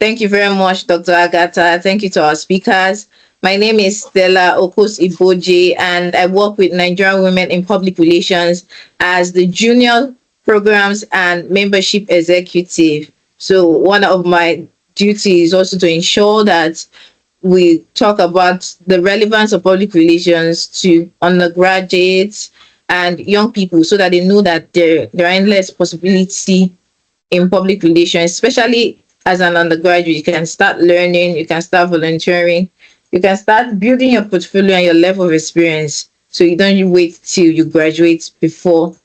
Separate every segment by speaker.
Speaker 1: Thank you very much, Dr. Agatha. Thank you to our speakers. My name is Stella Okos Iboje, and I work with Nigerian Women in Public Relations as the Junior Programs and Membership Executive. So one of my duties is also to ensure that we talk about the relevance of public relations to undergraduates and young people so that they know that there are endless possibility in public relations, especially as an undergraduate. You can start learning, you can start volunteering, you can start building your portfolio and your level of experience. So you don't wait till you graduate before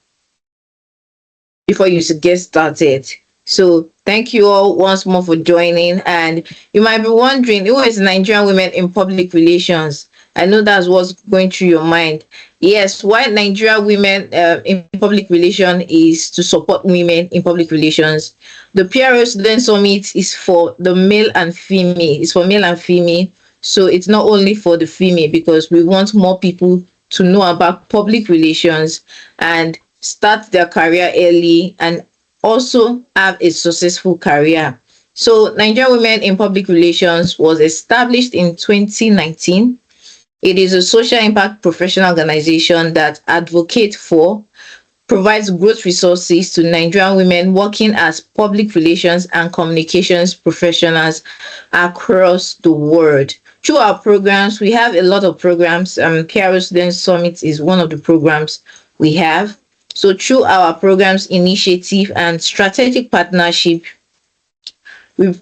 Speaker 1: you should get started. So thank you all once more for joining. And you might be wondering, who is Nigerian Women in Public Relations? I know that's what's going through your mind. Yes, why Nigerian Women in Public Relations is to support women in public relations. The PRO Student Summit is for the male and female. It's for male and female. So it's not only for the female, because we want more people to know about public relations and start their career early and also have a successful career. So Nigerian Women in Public Relations was established in 2019. It is a social impact professional organization that advocates for, provides growth resources to Nigerian women working as public relations and communications professionals across the world. Through our programs, we have a lot of programs. PRO Student Summit is one of the programs we have. So through our programs, initiative, and strategic partnership, we've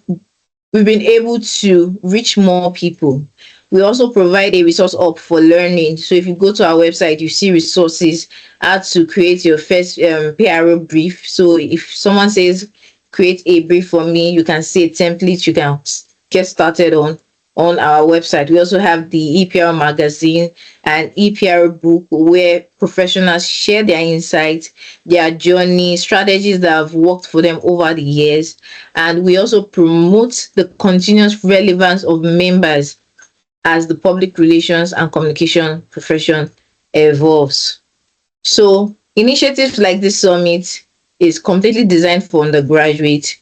Speaker 1: been able to reach more people. We also provide a resource hub for learning. So if you go to our website, you see resources, how to create your first PRO brief. So if someone says, create a brief for me, you can see a template you can get started on our website. We also have the EPR magazine and EPR book, where professionals share their insights, their journey, strategies that have worked for them over the years. And we also promote the continuous relevance of members as the public relations and communication profession evolves. So initiatives like this summit is completely designed for undergraduates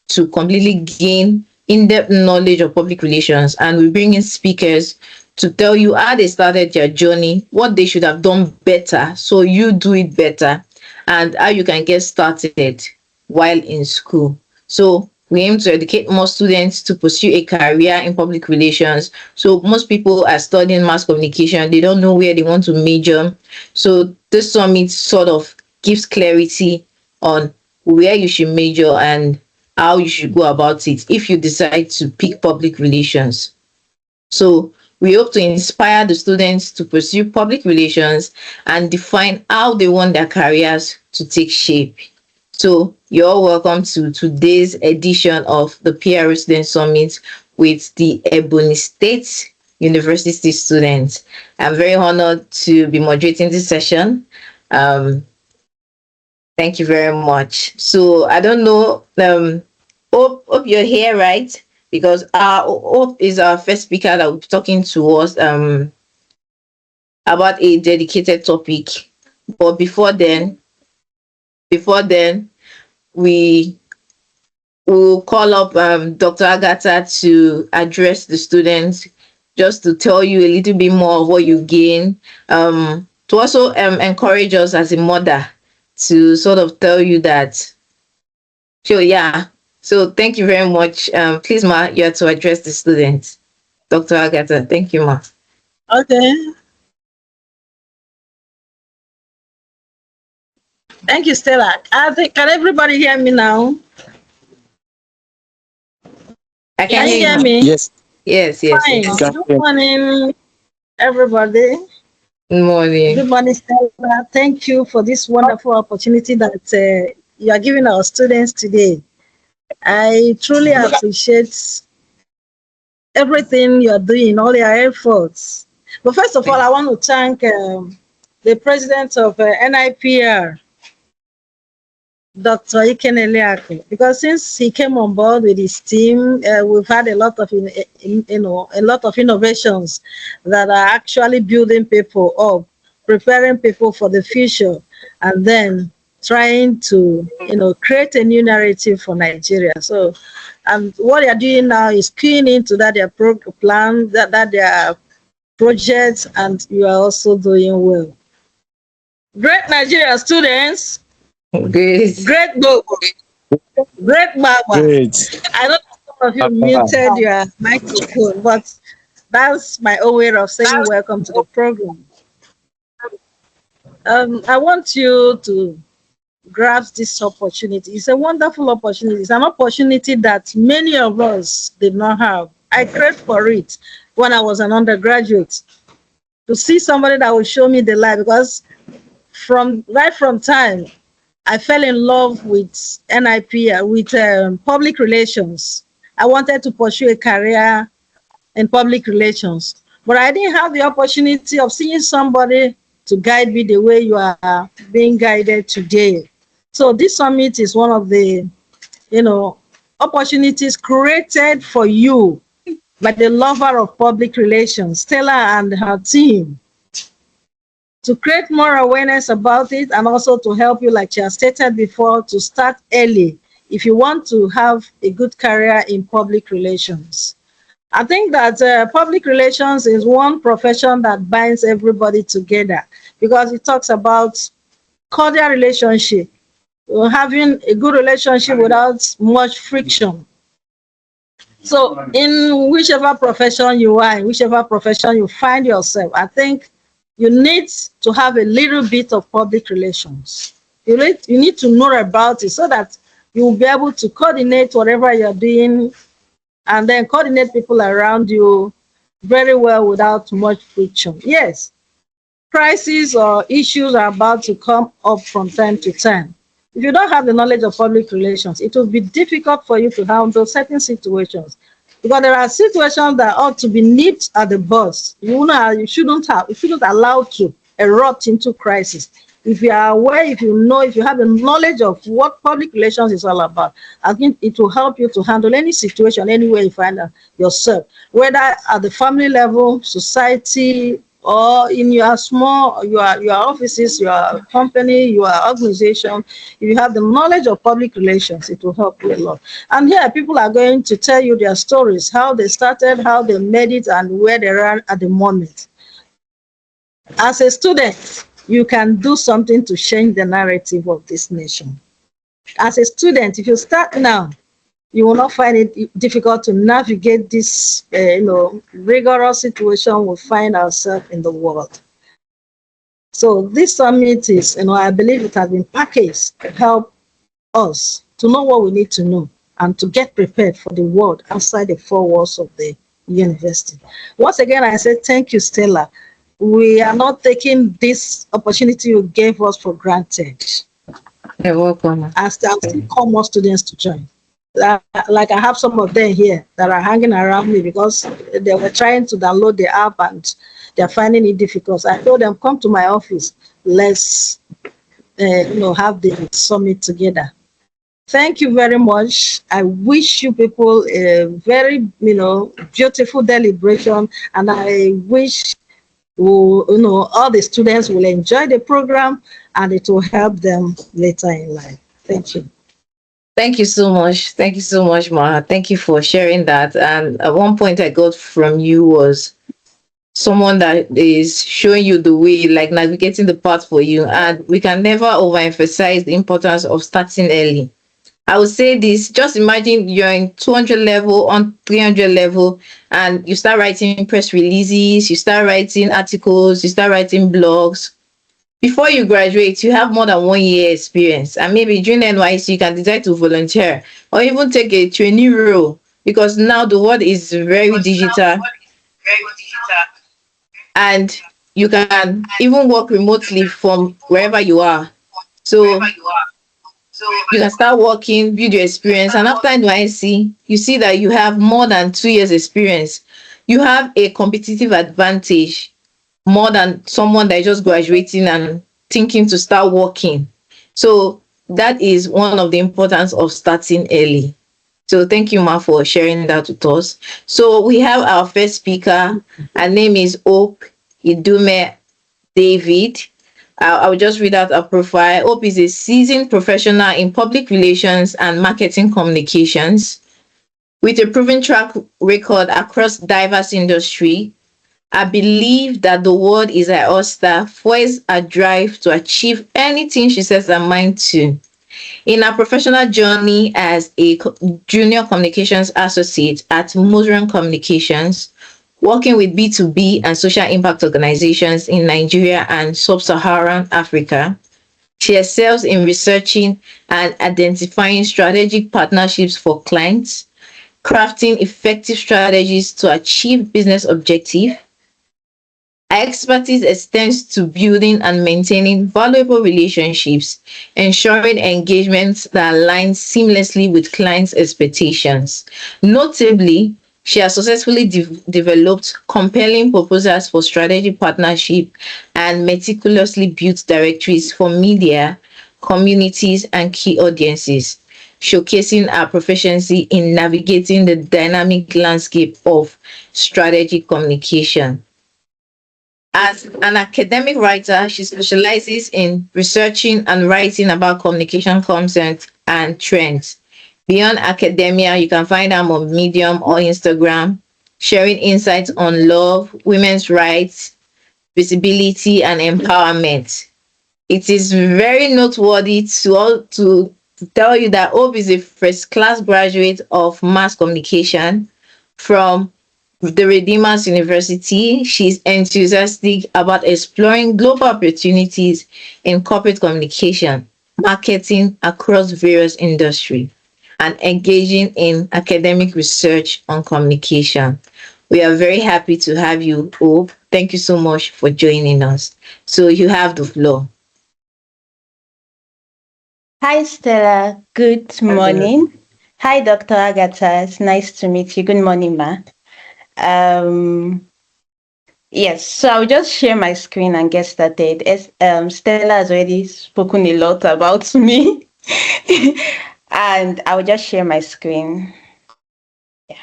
Speaker 1: to completely gain in-depth knowledge of public relations, and we bring in speakers to tell you how they started their journey, what they should have done better so you do it better, and how you can get started while in school. So we aim to educate more students to pursue a career in public relations. So most people are studying mass communication, they don't know where they want to major. So this summit sort of gives clarity on where you should major and how you should go about it if you decide to pick public relations. So we hope to inspire the students to pursue public relations and define how they want their careers to take shape. So you're all welcome to today's edition of the PRO Student Summit with the Ebonyi State University students. I'm very honored to be moderating this session. Thank you very much. So I don't know, hope you're here, right? Because Hope is our first speaker that will be talking to us about a dedicated topic. But before then, we will call up Dr. Agatha to address the students, just to tell you a little bit more of what you gain, to also encourage us as a mother to sort of tell you that. So yeah, so thank you very much. Please, Ma, you have to address the students. Dr. Agatha, thank you, Ma.
Speaker 2: Okay. Thank you, Stella. Can everybody hear me now?
Speaker 1: Can
Speaker 2: you hear
Speaker 1: you.
Speaker 2: me?
Speaker 3: Yes.
Speaker 1: Yes.
Speaker 2: Fine. Good morning, everybody.
Speaker 1: Good morning.
Speaker 2: Good morning, Stella. Thank you for this wonderful opportunity that you are giving our students today. I truly appreciate everything you are doing, all your efforts. But first of all, I want to thank the president of NWiPR, Dr. Ikeneleake, because since he came on board with his team, we've had a lot of innovations that are actually building people up, preparing people for the future, and then trying to create a new narrative for Nigeria. So And what they are doing now is keying into that their plan, that their projects, and you are also doing well. Great Nigerian students,
Speaker 1: Great.
Speaker 2: great book, great Mama.
Speaker 3: Great.
Speaker 2: I know some of you muted your microphone, but that's my own way of saying welcome to the program. I want you to grasp this opportunity. It's a wonderful opportunity. It's an opportunity that many of us did not have. I prayed for it when I was an undergraduate, to see somebody that would show me the light, because right from time I fell in love with NWiPR, with public relations. I wanted to pursue a career in public relations, but I didn't have the opportunity of seeing somebody to guide me the way you are being guided today. So this summit is one of the, opportunities created for you by the lover of public relations, Stella and her team, to create more awareness about it, and also to help you, like she has stated before, to start early if you want to have a good career in public relations. I think that public relations is one profession that binds everybody together, because it talks about cordial relationship, having a good relationship without much friction. So in whichever profession you are, in whichever profession you find yourself, I think you need to have a little bit of public relations. You need to know about it, so that you will be able to coordinate whatever you're doing, and then coordinate people around you very well without much friction. Yes, crises or issues are about to come up from time to time. If you don't have the knowledge of public relations, it will be difficult for you to handle certain situations, because there are situations that ought to be nipped at the bud. You shouldn't allow to erupt into crisis. If you are aware, if you have the knowledge of what public relations is all about, I think it will help you to handle any situation anywhere you find yourself, whether at the family level, society, or in your offices, your company, your organization. If you have the knowledge of public relations, it will help you a lot. And here, people are going to tell you their stories, how they started, how they made it, and where they are at the moment. As a student, you can do something to change the narrative of this nation. As a student, if you start now, you will not find it difficult to navigate this, rigorous situation we find ourselves in the world. So this summit is, I believe it has been packaged to help us to know what we need to know and to get prepared for the world outside the four walls of the university. Once again, I say thank you, Stella. We are not taking this opportunity you gave us for granted.
Speaker 1: You're welcome.
Speaker 2: I still call more students to join. Like I have some of them here that are hanging around me because they were trying to download the app and they're finding it difficult. So I told them, come to my office. Let's, have the summit together. Thank you very much. I wish you people a very, beautiful deliberation, and I wish all the students will enjoy the program and it will help them later in life. Thank you.
Speaker 1: Thank you so much. Thank you so much, Ma. Thank you for sharing that. And at one point I got from you was someone that is showing you the way, like navigating the path for you. And we can never overemphasize the importance of starting early. I would say this, just imagine you're in 200 level, on 300 level, and you start writing press releases, you start writing articles, you start writing blogs. Before you graduate, you have more than 1 year experience, and maybe during NYC you can decide to volunteer or even take a trainee role, because now the world is very digital and you can even work remotely from wherever you are. So you can start working, build your experience, and after NYC, you see that you have more than 2 years experience. You have a competitive advantage more than someone that is just graduating and thinking to start working. So that is one of the importance of starting early. So thank you, Ma, for sharing that with us. So we have our first speaker. Her name is Idume-David. I will just read out her profile. Hope is a seasoned professional in public relations and marketing communications. With a proven track record across diverse industry, I believe that the world is her oyster, fuels her drive to achieve anything she sets her mind to. In her professional journey as a junior communications associate at Mosron Communications, working with B2B and social impact organizations in Nigeria and sub-Saharan Africa, she excels in researching and identifying strategic partnerships for clients, crafting effective strategies to achieve business objectives. Our expertise extends to building and maintaining valuable relationships, ensuring engagements that align seamlessly with clients' expectations. Notably, she has successfully developed compelling proposals for strategic partnership and meticulously built directories for media, communities, and key audiences, showcasing her proficiency in navigating the dynamic landscape of strategic communication. As an academic writer, she specializes in researching and writing about communication content and trends. Beyond academia, you can find her on Medium or Instagram, sharing insights on love, women's rights, visibility, and empowerment. It is very noteworthy to tell you that Hope is a first class graduate of mass communication from the Redeemers University. She's enthusiastic about exploring global opportunities in corporate communication, marketing across various industries, and engaging in academic research on communication. We are very happy to have you, Hope. Thank you so much for joining us. So you have the floor.
Speaker 3: Hi, Stella. Good morning. Hi, Dr. Agatha. It's nice to meet you. Good morning, ma. Um, yes, so I'll just share my screen and get started. Stella has already spoken a lot about me, and I'll just share my screen. Yeah.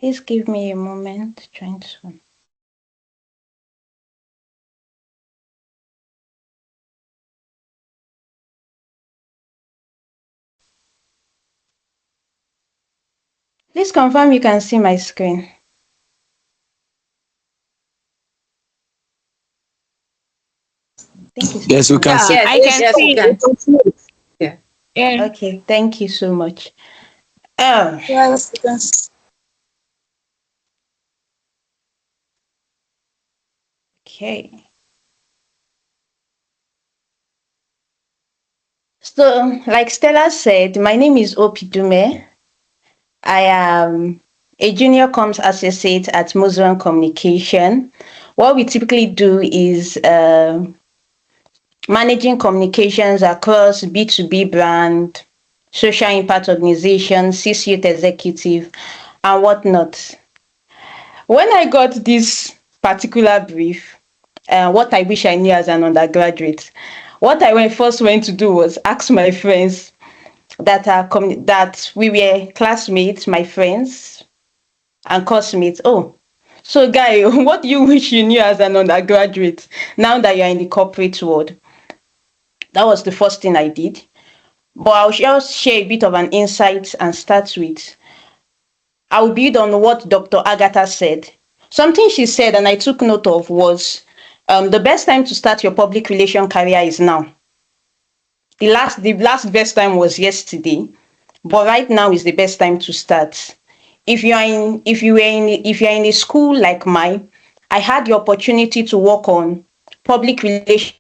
Speaker 3: Please give me a moment. Trying to. Please confirm you can see my screen. Thank you.
Speaker 4: Yes, we can see.
Speaker 1: Yes,
Speaker 5: I can
Speaker 1: yes, you
Speaker 5: see.
Speaker 1: can. Yeah.
Speaker 5: Yeah.
Speaker 3: Okay, thank you so much.
Speaker 2: Yes,
Speaker 3: Okay. So, like Stella said, my name is Idume. I am a junior comms associate at Mosron Communication. What we typically do is managing communications across B2B brand, social impact organizations, C-suite executive, and whatnot. When I got this particular brief, what I wish I knew as an undergraduate, what I first went to do was ask my friends that we were classmates, my friends and classmates. Oh, so guy, what do you wish you knew as an undergraduate now that you're in the corporate world? That was the first thing I did. But I'll just share a bit of an insight and start with. I'll build on what Dr. Agatha said. Something she said and I took note of was the best time to start your public relation career is now. The last best time was yesterday, but right now is the best time to start. If you're in a school like mine, I had the opportunity to work on public relation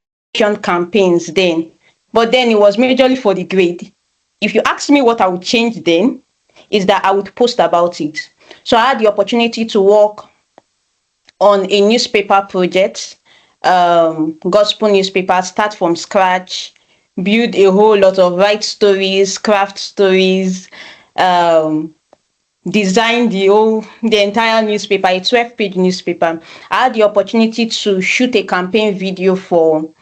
Speaker 3: campaigns then, but then it was majorly for the grade. If you ask me what I would change then, is that I would post about it. So I had the opportunity to work on a newspaper project, gospel newspaper, start from scratch, build a whole lot of write stories, craft stories, um, design the entire newspaper, a 12-page newspaper. I had the opportunity to shoot a campaign video for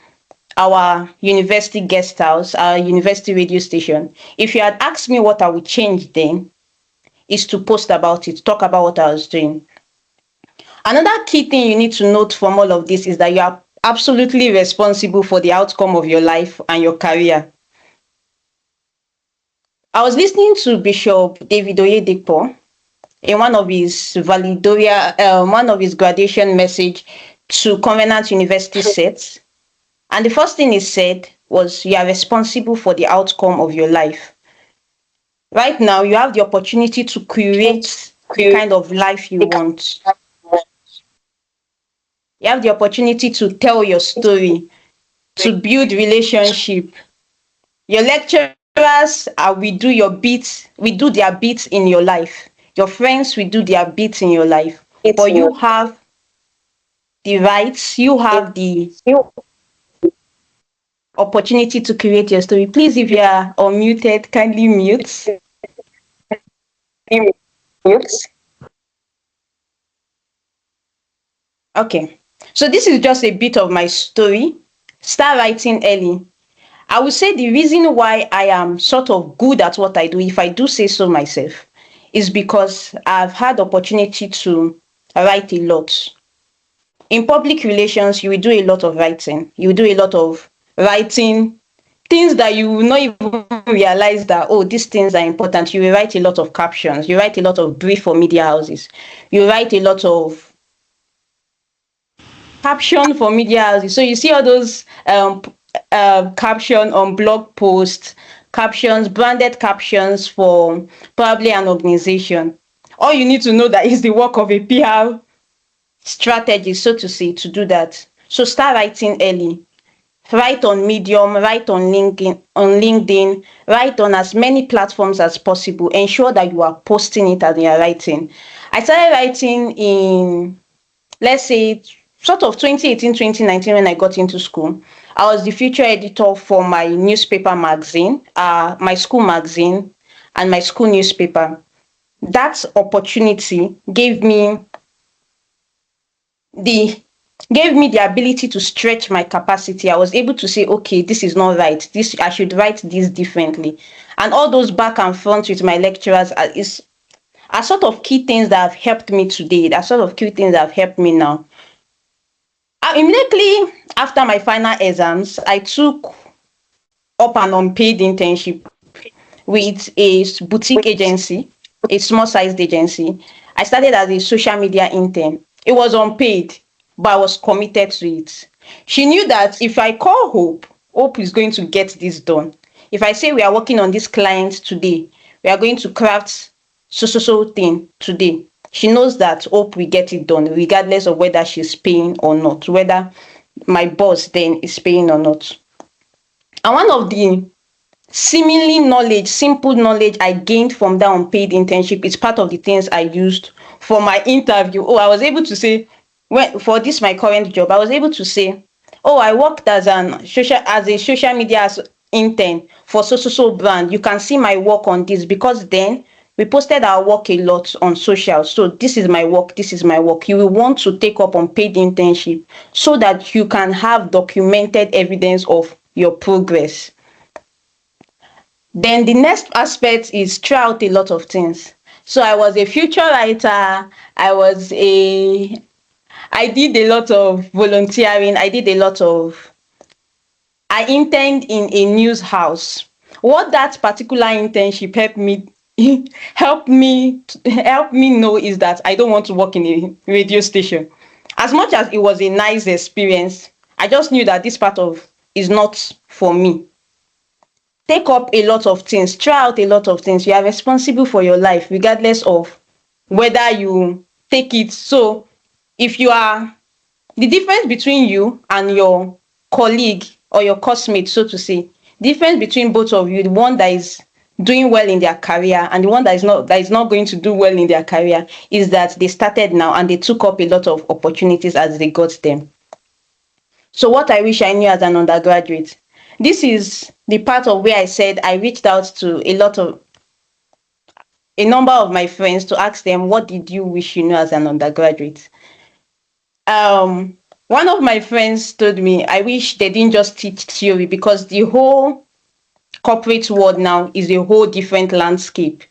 Speaker 3: our university guest house, our university radio station. If you had asked me what I would change then, is to post about it, talk about what I was doing. Another key thing you need to note from all of this is that you are absolutely responsible for the outcome of your life and your career. I was listening to Bishop David Oyedepo in one of his one of his graduation message to Covenant University sets. And the first thing he said was, you are responsible for the outcome of your life. Right now, you have the opportunity to create the kind of life you want. You have the opportunity to tell your story, to build relationship. Your lecturers will do their bits in your life. Your friends will do their bits in your life. But you have the rights, you have the opportunity to create your story. Please, if you are unmuted, kindly mute. Okay. So this is just a bit of my story. Start writing early. I would say the reason why I am sort of good at what I do, if I do say so myself, is because I've had opportunity to write a lot. In public relations, you will do a lot of writing. You will do a lot of writing things that you will not even realize that, oh, these things are important. You will write a lot of captions. You write a lot of brief for media houses. You write a lot of caption for media houses. So you see all those caption on blog posts, captions, branded captions for probably an organization. All you need to know that is the work of a PR strategist, so to say, to do that. So start writing early. Write on Medium, write on LinkedIn, write on as many platforms as possible. Ensure that you are posting it as you are writing. I started writing in, let's say, sort of 2018, 2019 when I got into school. I was the feature editor for my newspaper magazine, my school magazine, and my school newspaper. That opportunity gave me the ability to stretch my capacity. I was able to say, okay, this is not right. I should write this differently. And all those back and front with my lecturers are sort of key things that have helped me today. That sort of key things that have helped me now. Immediately after my final exams, I took up an unpaid internship with a boutique agency, a small sized agency. I started as a social media intern. It was unpaid, but I was committed to it. She knew that if I call Hope is going to get this done. If I say we are working on this client today, we are going to craft so thing today, she knows that Hope will get it done, regardless of whether she's paying or not, whether my boss then is paying or not. And one of the simple knowledge I gained from that unpaid internship is part of the things I used for my interview. I was able to say, for this my current job, I was able to say, I worked as a social media intern for so brand. You can see my work on this, because then we posted our work a lot on social. So this is my work. You will want to take up unpaid internship so that you can have documented evidence of your progress. Then the next aspect is try out a lot of things. So I was a feature writer. I did a lot of volunteering. I interned in a news house. What that particular internship helped me know is that I don't want to work in a radio station. As much as it was a nice experience, I just knew that this part of is not for me. Take up a lot of things, try out a lot of things. You are responsible for your life, regardless of whether you take it. So if you are, the difference between you and your colleague or your classmate, so to say, difference between both of you, the one that is doing well in their career and the one that is not going to do well in their career, is that they started now and they took up a lot of opportunities as they got them. So what I wish I knew as an undergraduate, this is the part of where I said I reached out to a lot of a number of my friends to ask them, what did you wish you knew as an undergraduate? One of my friends told me, I wish they didn't just teach theory, because the whole corporate world now is a whole different landscape.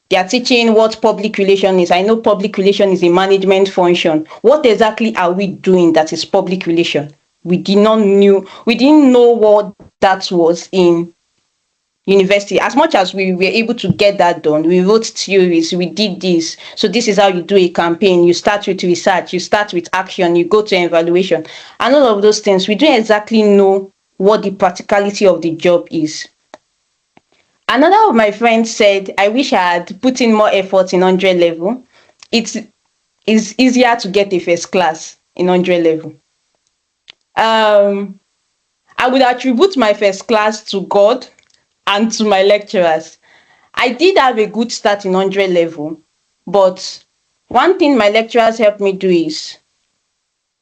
Speaker 3: They are teaching what public relation is. I know public relation is a management function. What exactly are we doing that is public relation? We didn't know what that was in university. As much as we were able to get that done, we wrote theories, we did this. So this is how you do a campaign. You start with research, you start with action, you go to evaluation, and all of those things. We don't exactly know what the practicality of the job is. Another of my friends said, I wish I had put in more effort in 100 level. It is easier to get a first class in 100 level. I would attribute my first class to God and to my lecturers. I did have a good start in 100 level, but one thing my lecturers helped me do is,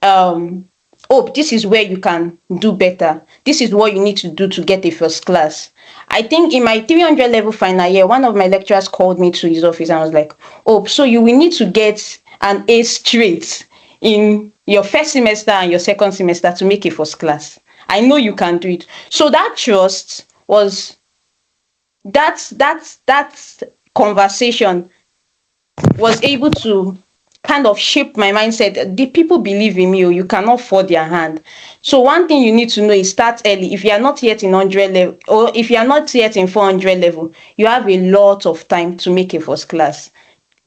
Speaker 3: oh, this is where you can do better. This is what you need to do to get a first class. I think in my 300 level final year, one of my lecturers called me to his office and was like, oh, so you will need to get an A straight in your first semester and your second semester to make a first class. I know you can do it. So that trust was, that conversation was able to kind of shape my mindset. The people believe in you. You cannot fall their hand. So one thing you need to know is start early. If you are not yet in 100 level, or if you are not yet in 400 level, you have a lot of time to make a first class.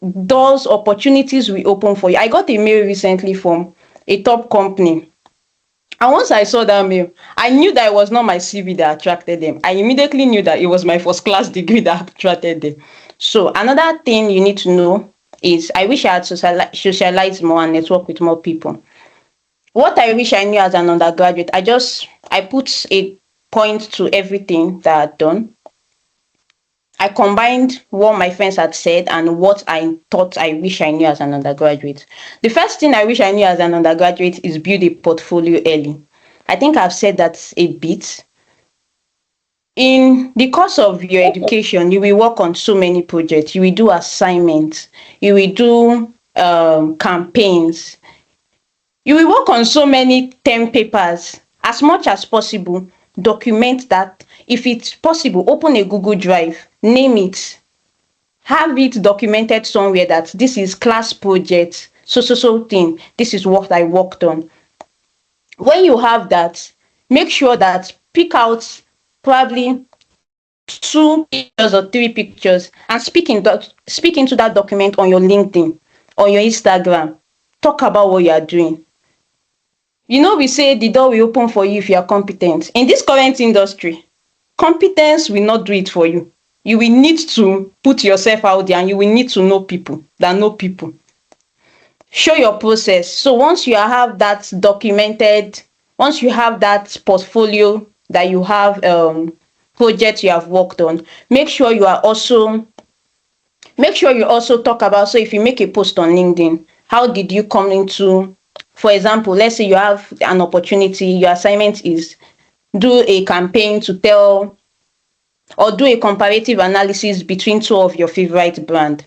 Speaker 3: Those opportunities will open for you. I got a mail recently from a top company. And once I saw that mail, I knew that it was not my CV that attracted them. I immediately knew that it was my first class degree that attracted them. So another thing you need to know is, I wish I had socialized more and network with more people. What I wish I knew as an undergraduate, I put a point to everything that I'd done. I combined what my friends had said and what I thought I wish I knew as an undergraduate. The first thing I wish I knew as an undergraduate is build a portfolio early. I think I've said that a bit. In the course of your education, you will work on so many projects. You will do assignments. You will do campaigns. You will work on so many term papers. As much as possible, document that. If it's possible, open a Google Drive, name it, have it documented somewhere that this is class project, so thing, this is what I worked on. When you have that, make sure that pick out probably 2 pictures or 3 pictures and speak into that document on your LinkedIn, on your Instagram. Talk about what you are doing. You know, we say the door will open for you if you are competent. In this current industry, competence will not do it for you. You will need to put yourself out there, and you will need to know people that know people. Show your process. So once you have that documented, once you have that portfolio that you have projects you have worked on, make sure you also talk about, so if you make a post on LinkedIn, how did you come into, for example, let's say you have an opportunity, your assignment is do a campaign to tell or do a comparative analysis between 2 of your favorite brand.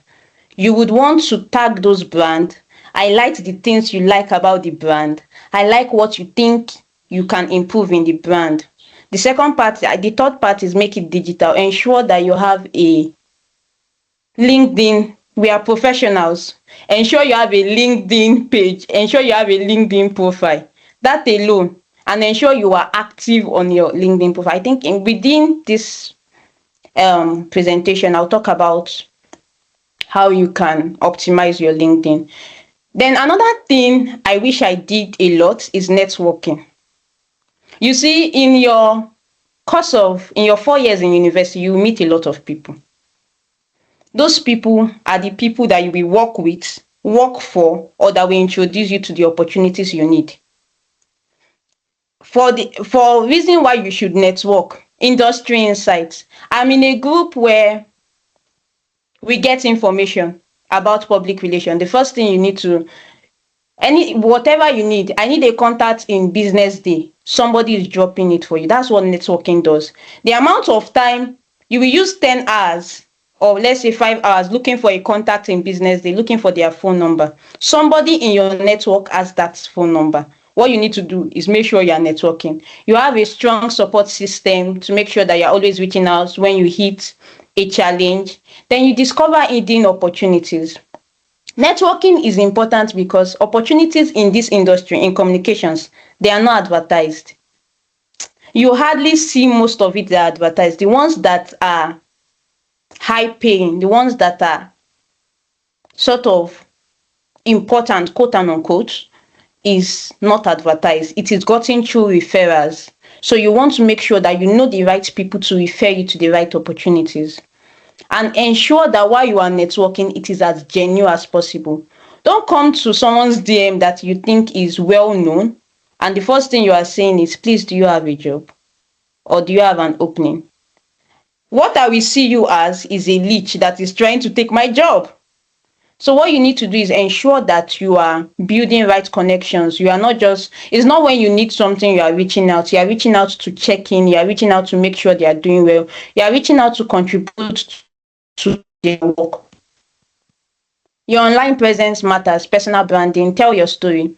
Speaker 3: You would want to tag those brands, highlight the things you like about the brand, highlight what you think you can improve in the brand. The third part is make it digital. Ensure that you have a LinkedIn. We are professionals. Ensure you have a LinkedIn page. Ensure you have a LinkedIn profile. That alone. And ensure you are active on your LinkedIn profile. I think within this presentation, I'll talk about how you can optimize your LinkedIn. Then another thing I wish I did a lot is networking. You see, in your 4 years in university, you meet a lot of people. Those people are the people that you will work with, work for, or that will introduce you to the opportunities you need. For reason why you should network, industry insights. I'm in a group where we get information about public relations. The first thing you need to, whatever you need, I need a contact in business day. Somebody is dropping it for you. That's what networking does. The amount of time you will use 10 hours or let's say 5 hours looking for a contact in business day, looking for their phone number. Somebody in your network has that phone number. What you need to do is make sure you are networking. You have a strong support system to make sure that you're always reaching out when you hit a challenge. Then you discover hidden opportunities. Networking is important because opportunities in this industry, in communications, they are not advertised. You hardly see most of it that are advertised. The ones that are high paying, the ones that are sort of important, quote and unquote, is not advertised. It is gotten through referrals. So you want to make sure that you know the right people to refer you to the right opportunities. And ensure that while you are networking, it is as genuine as possible. Don't come to someone's DM that you think is well known, and the first thing you are saying is, please, do you have a job? Or do you have an opening? What I will see you as is a leech that is trying to take my job. So what you need to do is ensure that you are building right connections. You are not just, it's not when you need something you are reaching out. You are reaching out to check in. You are reaching out to make sure they are doing well. You are reaching out to contribute to their work. Your online presence matters. Personal branding. Tell your story.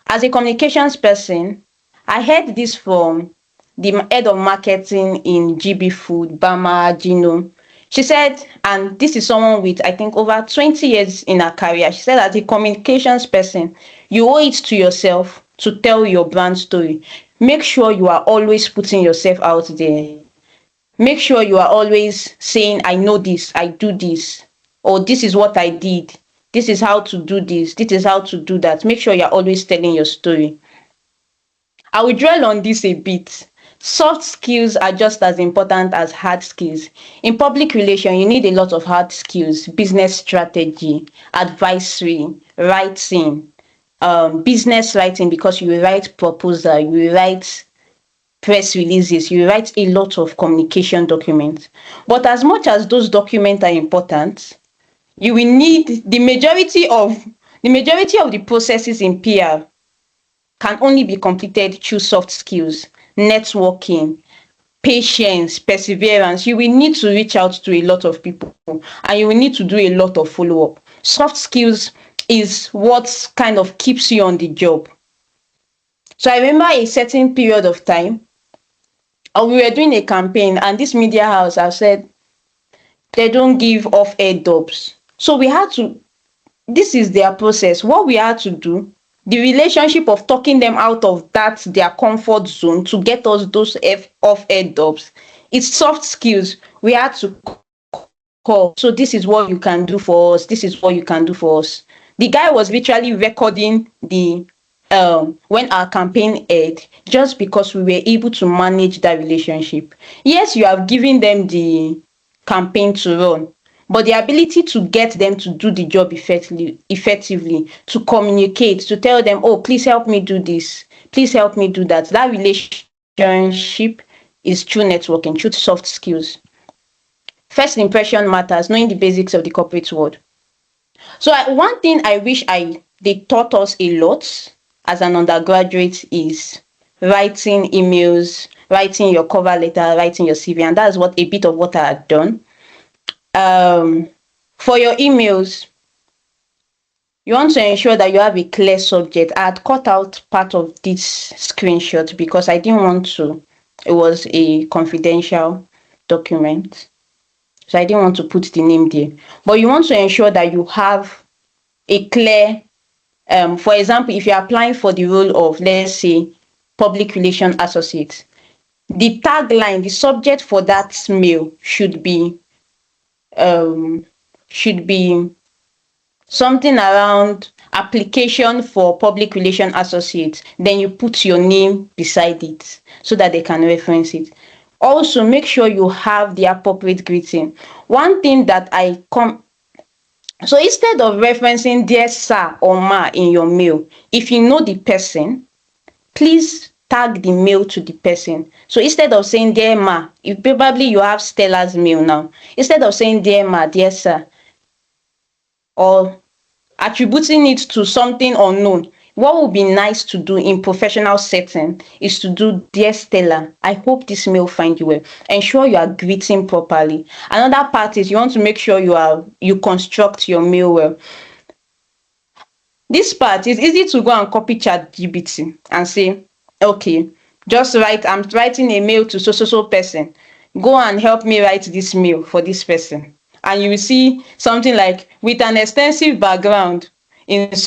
Speaker 3: As a communications person, I heard this from the head of marketing in GB Food, Bama Gino. She said, and this is someone with, I think, over 20 years in her career. She said, as a communications person, you owe it to yourself to tell your brand story. Make sure you are always putting yourself out there. Make sure you are always saying, I know this, I do this, or this is what I did. This is how to do this. This is how to do that. Make sure you're always telling your story. I will dwell on this a bit. Soft skills are just as important as hard skills. In public relations, you need a lot of hard skills: business strategy, advisory, writing, business writing, because you write proposal, you write press releases, you write a lot of communication documents. But as much as those documents are important, you will need the majority of the processes in PR can only be completed through soft skills, networking, patience, perseverance. You will need to reach out to a lot of people, and you will need to do a lot of follow-up. Soft skills is what kind of keeps you on the job. So I remember a certain period of time, we were doing a campaign, and this media house have said they don't give off-air dubs. So we had to, this is their process. What we had to do, the relationship of talking them out of that, their comfort zone, to get us those off-air dubs, it's soft skills. We had to call. So this is what you can do for us. This is what you can do for us. The guy was literally recording the when our campaign aired, just because we were able to manage that relationship. Yes, you have given them the campaign to run, but the ability to get them to do the job effectively, to communicate, to tell them, oh, please help me do this, please help me do that. That relationship is true networking, true soft skills. First impression matters, knowing the basics of the corporate world. So one thing I wish they taught us a lot as an undergraduate is writing emails, writing your cover letter, writing your CV, and that's a bit of what I had done. For your emails, you want to ensure that you have a clear subject. I had cut out part of this screenshot because I didn't want to. It was a confidential document, so I didn't want to put the name there. But you want to ensure that you have a clear, for example, if you're applying for the role of, let's say, public relations associate, the tagline, the subject for that mail should be something around application for public relations associate. Then you put your name beside it so that they can reference it. Also, make sure you have the appropriate greeting. One thing that so instead of referencing dear sir or ma in your mail, if you know the person, please tag the mail to the person. So instead of saying dear ma, if probably you have Stella's mail now, instead of saying dear ma, dear sir, or attributing it to something unknown, What would be nice to do in professional setting is to do, dear Stella, I hope this mail find you well. Ensure you are greeting properly. Another part is you want to make sure you construct your mail well. This part is easy to go and copy ChatGPT and say, okay, just write, I'm writing a mail to so person. Go and help me write this mail for this person. And you will see something like, with an extensive background in and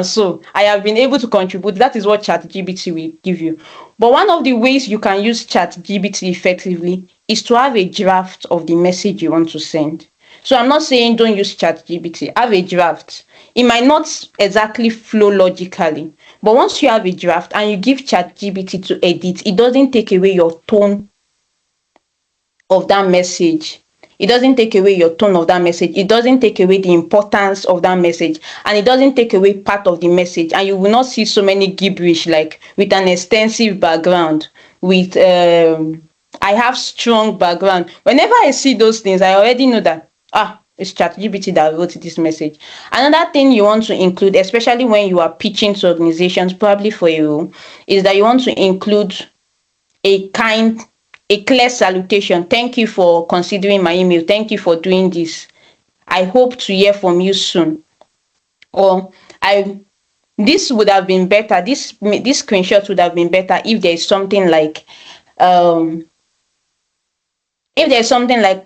Speaker 3: so, I have been able to contribute. That is what ChatGPT will give you. But one of the ways you can use ChatGPT effectively is to have a draft of the message you want to send. So I'm not saying don't use ChatGPT. Have a draft. It might not exactly flow logically, but once you have a draft and you give ChatGPT to edit, it doesn't take away your tone of that message. It doesn't take away your tone of that message. It doesn't take away the importance of that message. And it doesn't take away part of the message. And you will not see so many gibberish like with an extensive background, with I have strong background. Whenever I see those things, I already know that, it's ChatGPT that wrote this message. Another thing you want to include, especially when you are pitching to organizations, probably for a role, is that you want to include a clear salutation. Thank you for considering my email. Thank you for doing this. I hope to hear from you soon. Or this would have been better. This screenshot would have been better if there is something like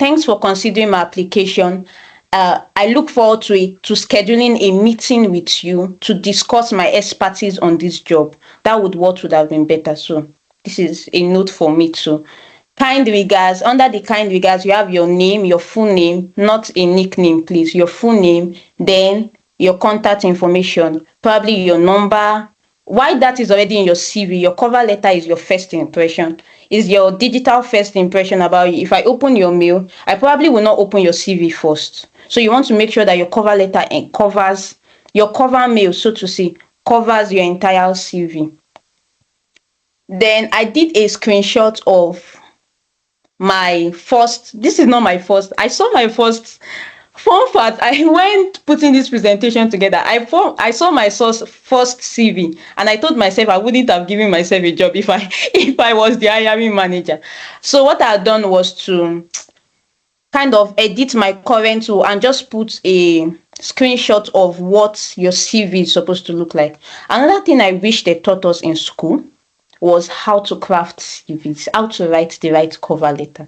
Speaker 3: thanks for considering my application. I look forward to scheduling a meeting with you to discuss my expertise on this job. That would have been better. So this is a note for me too. Kind regards. Under the kind regards, you have your name, your full name, not a nickname, please. Your full name, then your contact information, probably your number. Why that is already in your CV, your cover letter is your first impression, is your digital first impression about you. If I open your mail, I probably will not open your CV first. So you want to make sure that your cover letter covers, your cover mail, so to say, covers your entire CV. Then I did a screenshot of my first, this is not my first, I saw my first, fun fact, I went putting this presentation together, I saw my first CV and I told myself I wouldn't have given myself a job if I was the hiring manager. So what I had done was to kind of edit my current role and just put a screenshot of what your CV is supposed to look like. Another thing I wish they taught us in school was how to craft CVs, how to write the right cover letter.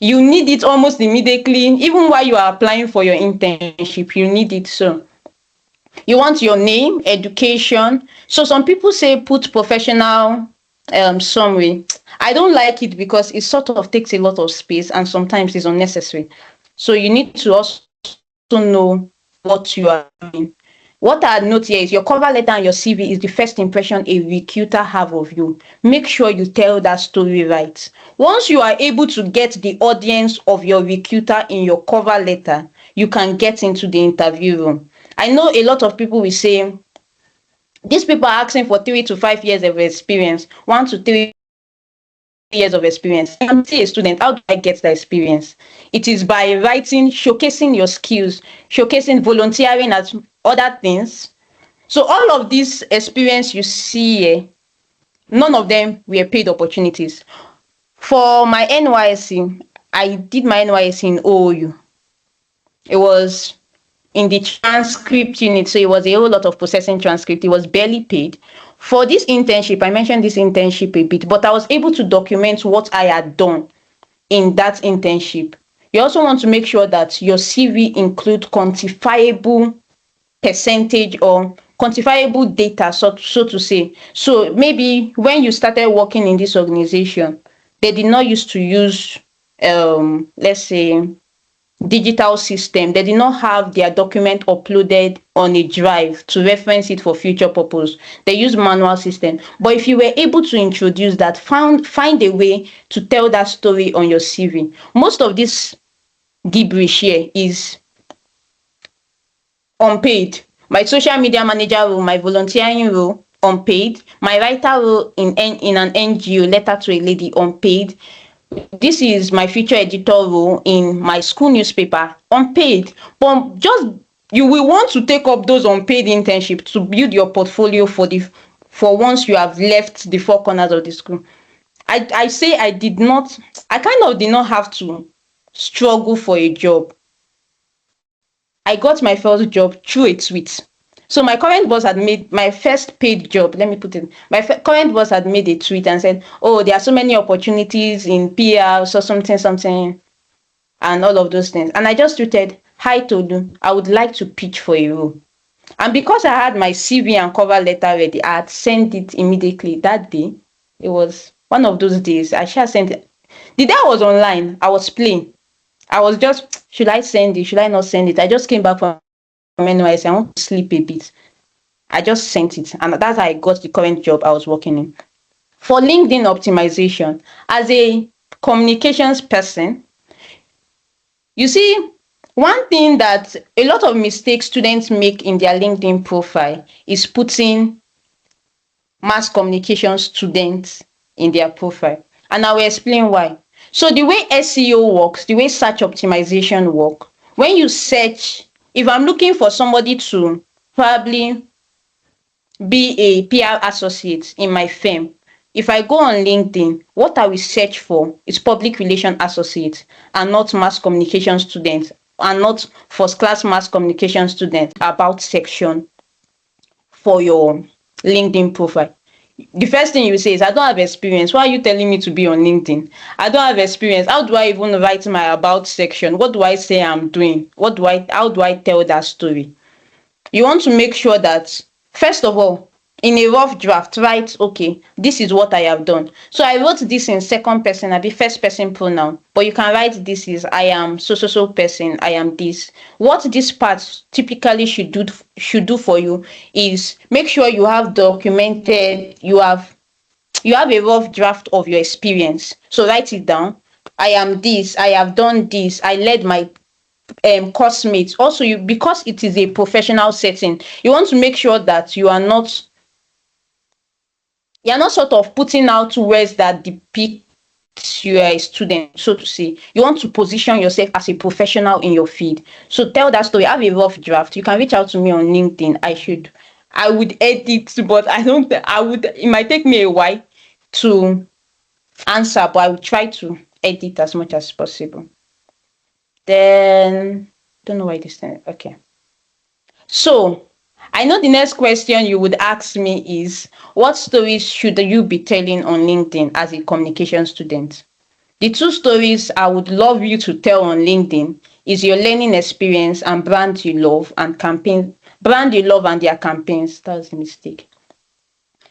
Speaker 3: You need it almost immediately, even while you are applying for your internship, you need it. So you want your name, education. So some people say put professional summary. I don't like it because it sort of takes a lot of space and sometimes it's unnecessary. So you need to also know what you are doing. What I note here is your cover letter and your CV is the first impression a recruiter have of you. Make sure you tell that story right. Once you are able to get the audience of your recruiter in your cover letter, you can get into the interview room. I know a lot of people will say, these people are asking for 3 to 5 years of experience, 1 to 3 years of experience. I'm still a student. How do I get that experience? It is by writing, showcasing your skills, showcasing, volunteering at other things. So all of this experience you see here, none of them were paid opportunities. For my NYSC, I did my NYSC in OOU. It was in the transcript unit, so it was a whole lot of processing transcript. It was barely paid. For this internship, I mentioned this internship a bit, but I was able to document what I had done in that internship. You also want to make sure that your CV include quantifiable percentage or quantifiable data, so to say. So maybe when you started working in this organization, they did not used to use, let's say, digital system. They did not have their document uploaded on a drive to reference it for future purpose. They use manual system. But if you were able to introduce that, find a way to tell that story on your CV. Most of this gibberish here is unpaid. My social media manager role, my volunteering role, unpaid. My writer role in an NGO, letter to a lady, unpaid. This is my feature editor role in my school newspaper, unpaid. But just you will want to take up those unpaid internships to build your portfolio for once you have left the four corners of the school. I say I kind of did not have to struggle for a job. I got my first job through a tweet. So my current boss had made my first paid job. Let me put it. My current boss had made a tweet and said, "Oh, there are so many opportunities in PR, so something, something, and all of those things." And I just tweeted, "Hi Tolu, I would like to pitch for a role." And because I had my CV and cover letter ready, I had sent it immediately that day. It was one of those days. I should have sent it. The day I was online, I was playing. I was just, should I send it? Should I not send it? I just came back from NYC. I want to sleep a bit. I just sent it. And that's how I got the current job I was working in. For LinkedIn optimization, as a communications person, you see, one thing that a lot of mistakes students make in their LinkedIn profile is putting mass communication students in their profile. And I will explain why. So the way SEO works, the way search optimization work, when you search, if I'm looking for somebody to probably be a PR associate in my firm, if I go on LinkedIn, what I will search for is public relation associate and not mass communication student, and not first class mass communication student about section for your LinkedIn profile. The first thing you say is, "I don't have experience. Why are you telling me to be on LinkedIn? I don't have experience. How do I even write my about section? What do I say I'm doing? How do I tell that story?" You want to make sure that, first of all, in a rough draft, write, "Okay, this is what I have done. So I wrote this in second person, I be first person pronoun, but you can write this is, I am so person, I am this." What this part typically should do for you is make sure you have documented, you have a rough draft of your experience. So write it down. I am this, I have done this, I led my course mates. Also, because it is a professional setting, you want to make sure that you're not sort of putting out words that depict you are a student, so to say. You want to position yourself as a professional in your field. So tell that story. Have a rough draft. You can reach out to me on LinkedIn. I would edit, but it might take me a while to answer, but I will try to edit as much as possible. Then, don't know why this thing, okay. So, I know the next question you would ask me is, what stories should you be telling on LinkedIn as a communication student? The two stories I would love you to tell on LinkedIn is your learning experience and brand you love and their campaigns. That was a mistake.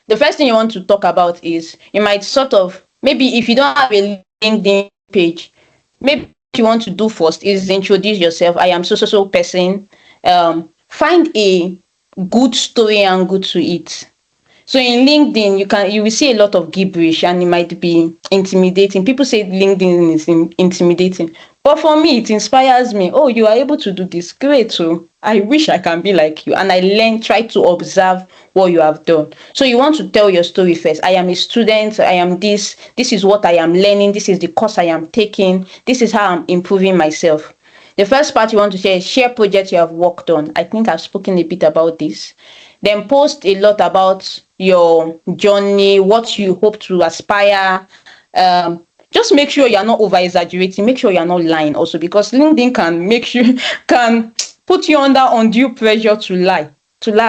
Speaker 3: The first thing you want to talk about is, you might sort of, maybe if you don't have a LinkedIn page, maybe what you want to do first is introduce yourself. I am so person. Find a good story and go to it. So in LinkedIn, you will see a lot of gibberish and it might be intimidating. People say LinkedIn is intimidating, but for me, it inspires me. Oh, you are able to do this, great! So I wish I can be like you. And I try to observe what you have done. So you want to tell your story first. I am a student. I am this. This is what I am learning. This is the course I am taking. This is how I'm improving myself. The first part you want to share projects you have worked on. I think I've spoken a bit about this. Then post a lot about your journey, what you hope to aspire. Just make sure you're not over exaggerating. Make sure you're not lying also, because LinkedIn can put you under undue pressure to lie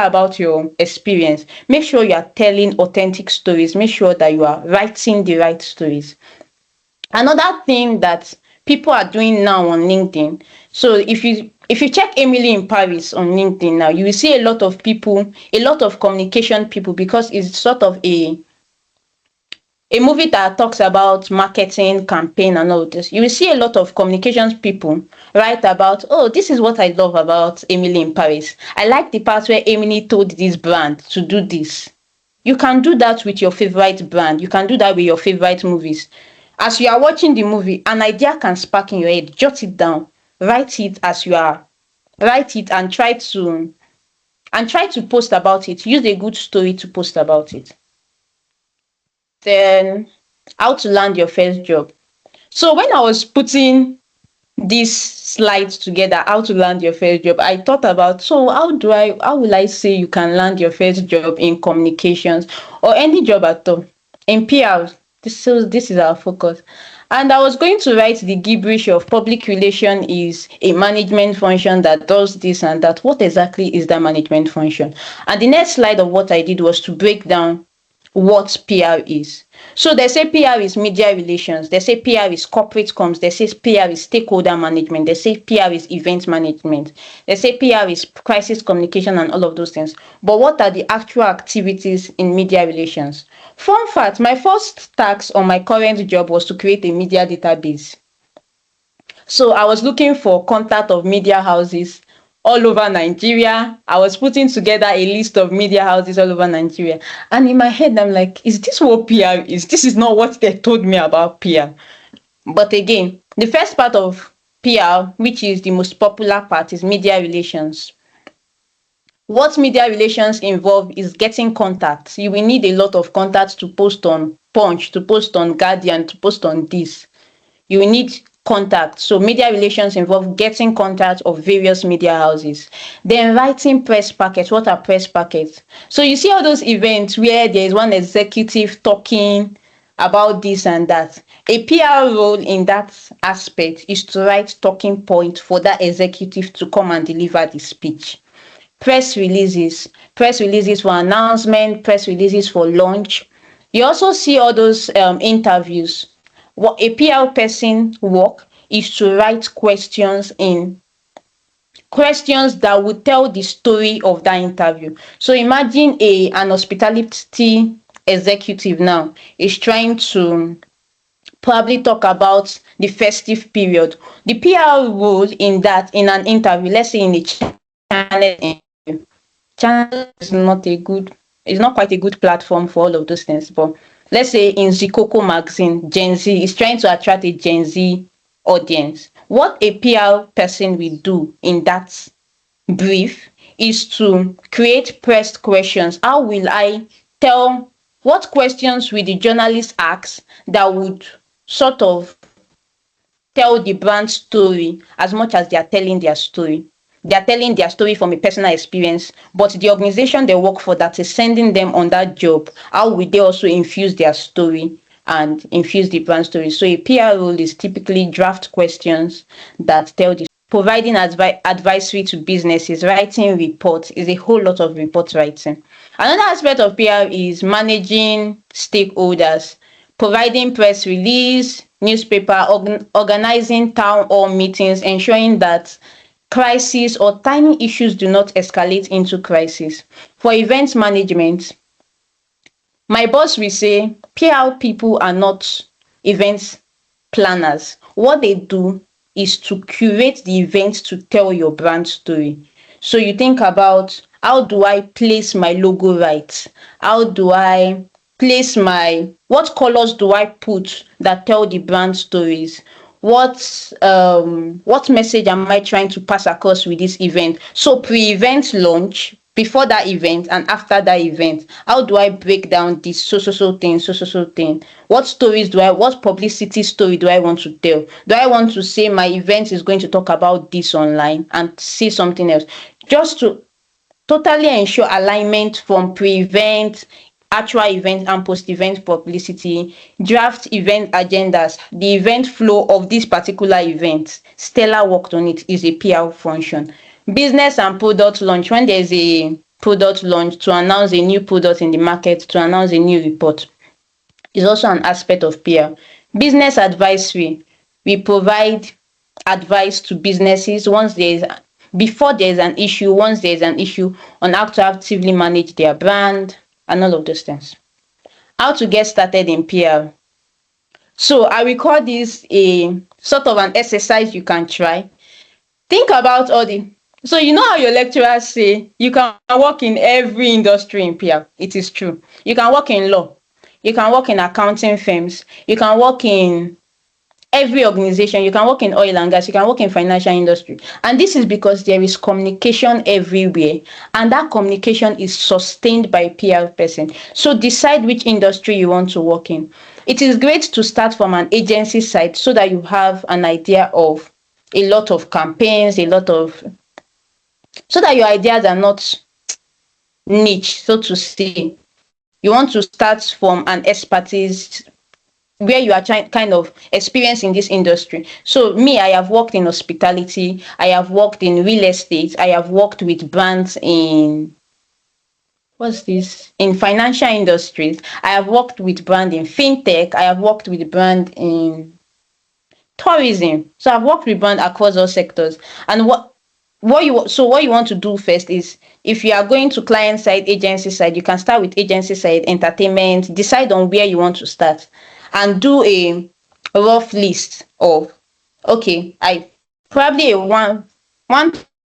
Speaker 3: about your experience. Make sure you are telling authentic stories. Make sure that you are writing the right stories. Another thing that people are doing now on LinkedIn. So if you check Emily in Paris on LinkedIn now, you will see a lot of people, a lot of communication people, because it's sort of a movie that talks about marketing, campaign, and all this. You will see a lot of communications people write about, "Oh, this is what I love about Emily in Paris. I like the part where Emily told this brand to do this." You can do that with your favorite brand. You can do that with your favorite movies. As you are watching the movie, an idea can spark in your head. Jot it down. Write it and try to post about it. Use a good story to post about it. Then, how to land your first job. So when I was putting these slides together, how to land your first job, I thought about, so how will I say you can land your first job in communications or any job at all in PR? This is our focus. And I was going to write the gibberish of public relation is a management function that does this and that. What exactly is that management function? And the next slide of what I did was to break down what PR is. So they say PR is media relations, they say PR is corporate comms, they say PR is stakeholder management, they say PR is event management, they say PR is crisis communication and all of those things. But what are the actual activities in media relations? Fun fact, my first task on my current job was to create a media database. So I was looking for contact of media houses all over Nigeria. I was putting together a list of media houses all over Nigeria. And in my head, I'm like, is this what PR is? This is not what they told me about PR. But again, the first part of PR, which is the most popular part, is media relations. What media relations involve is getting contacts. You will need a lot of contacts to post on Punch, to post on Guardian, to post on this. You will need contact. So media relations involve getting contact of various media houses. Then writing press packets. What are press packets? So you see all those events where there is one executive talking about this and that. A PR role in that aspect is to write talking points for that executive to come and deliver the speech. Press releases for announcement, press releases for launch. You also see all those interviews. What a PR person work is to write questions that would tell the story of that interview. So imagine an hospitality executive now is trying to probably talk about the festive period. The PR role in an interview, let's say in a channel is not quite a good platform for all of those things, but let's say in Zikoko magazine, Gen Z is trying to attract a Gen Z audience. What a PR person will do in that brief is to create pressed questions. How will I tell, what questions will the journalist ask that would sort of tell the brand story as much as they are telling their story? They are telling their story from a personal experience, but the organization they work for that is sending them on that job, how will they also infuse their story and infuse the brand story? So a PR role is typically draft questions that tell the providing advisory to businesses, writing reports is a whole lot of report writing. Another aspect of PR is managing stakeholders, providing press release, newspaper, organizing town hall meetings, ensuring that crises or tiny issues do not escalate into crisis. For event management, my boss will say PR people are not event planners. What they do is to curate the event to tell your brand story. So you think about, how do I place my logo right? How do I place what colors do I put that tell the brand stories? What message am I trying to pass across with this event? So pre-event launch, before that event and after that event, how do I break down this so thing? What publicity story do I want to tell? Do I want to say my event is going to talk about this online and say something else? Just to totally ensure alignment from pre-event, actual event and post-event publicity, draft event agendas, the event flow of this particular event. Stella worked on it, is a PR function. Business and product launch, when there's a product launch, to announce a new product in the market, to announce a new report, is also an aspect of PR. Business advisory, we provide advice to businesses before there is an issue, once there is an issue, on how to actively manage their brand and all of those things. How to get started in PR. So I will call this a sort of an exercise you can try. Think about so you know how your lecturers say you can work in every industry in PR. It is true. You can work in law, you can work in accounting firms, you can work in every organization, you can work in oil and gas, you can work in financial industry. And this is because there is communication everywhere, and that communication is sustained by a PR person. So decide which industry you want to work in. It is great to start from an agency side so that you have an idea of a lot of campaigns, so that your ideas are not niche, so to say. You want to start from an expertise where you are kind of experienced in this industry. So me, I have worked in hospitality, I have worked in real estate, I have worked with brands in financial industries. I have worked with brand in fintech. I have worked with brand in tourism. So I've worked with brand across all sectors. And what you want to do first is, if you are going to client side, agency side, you can start with agency side, entertainment, decide on where you want to start, and do a rough list of, okay, I probably a one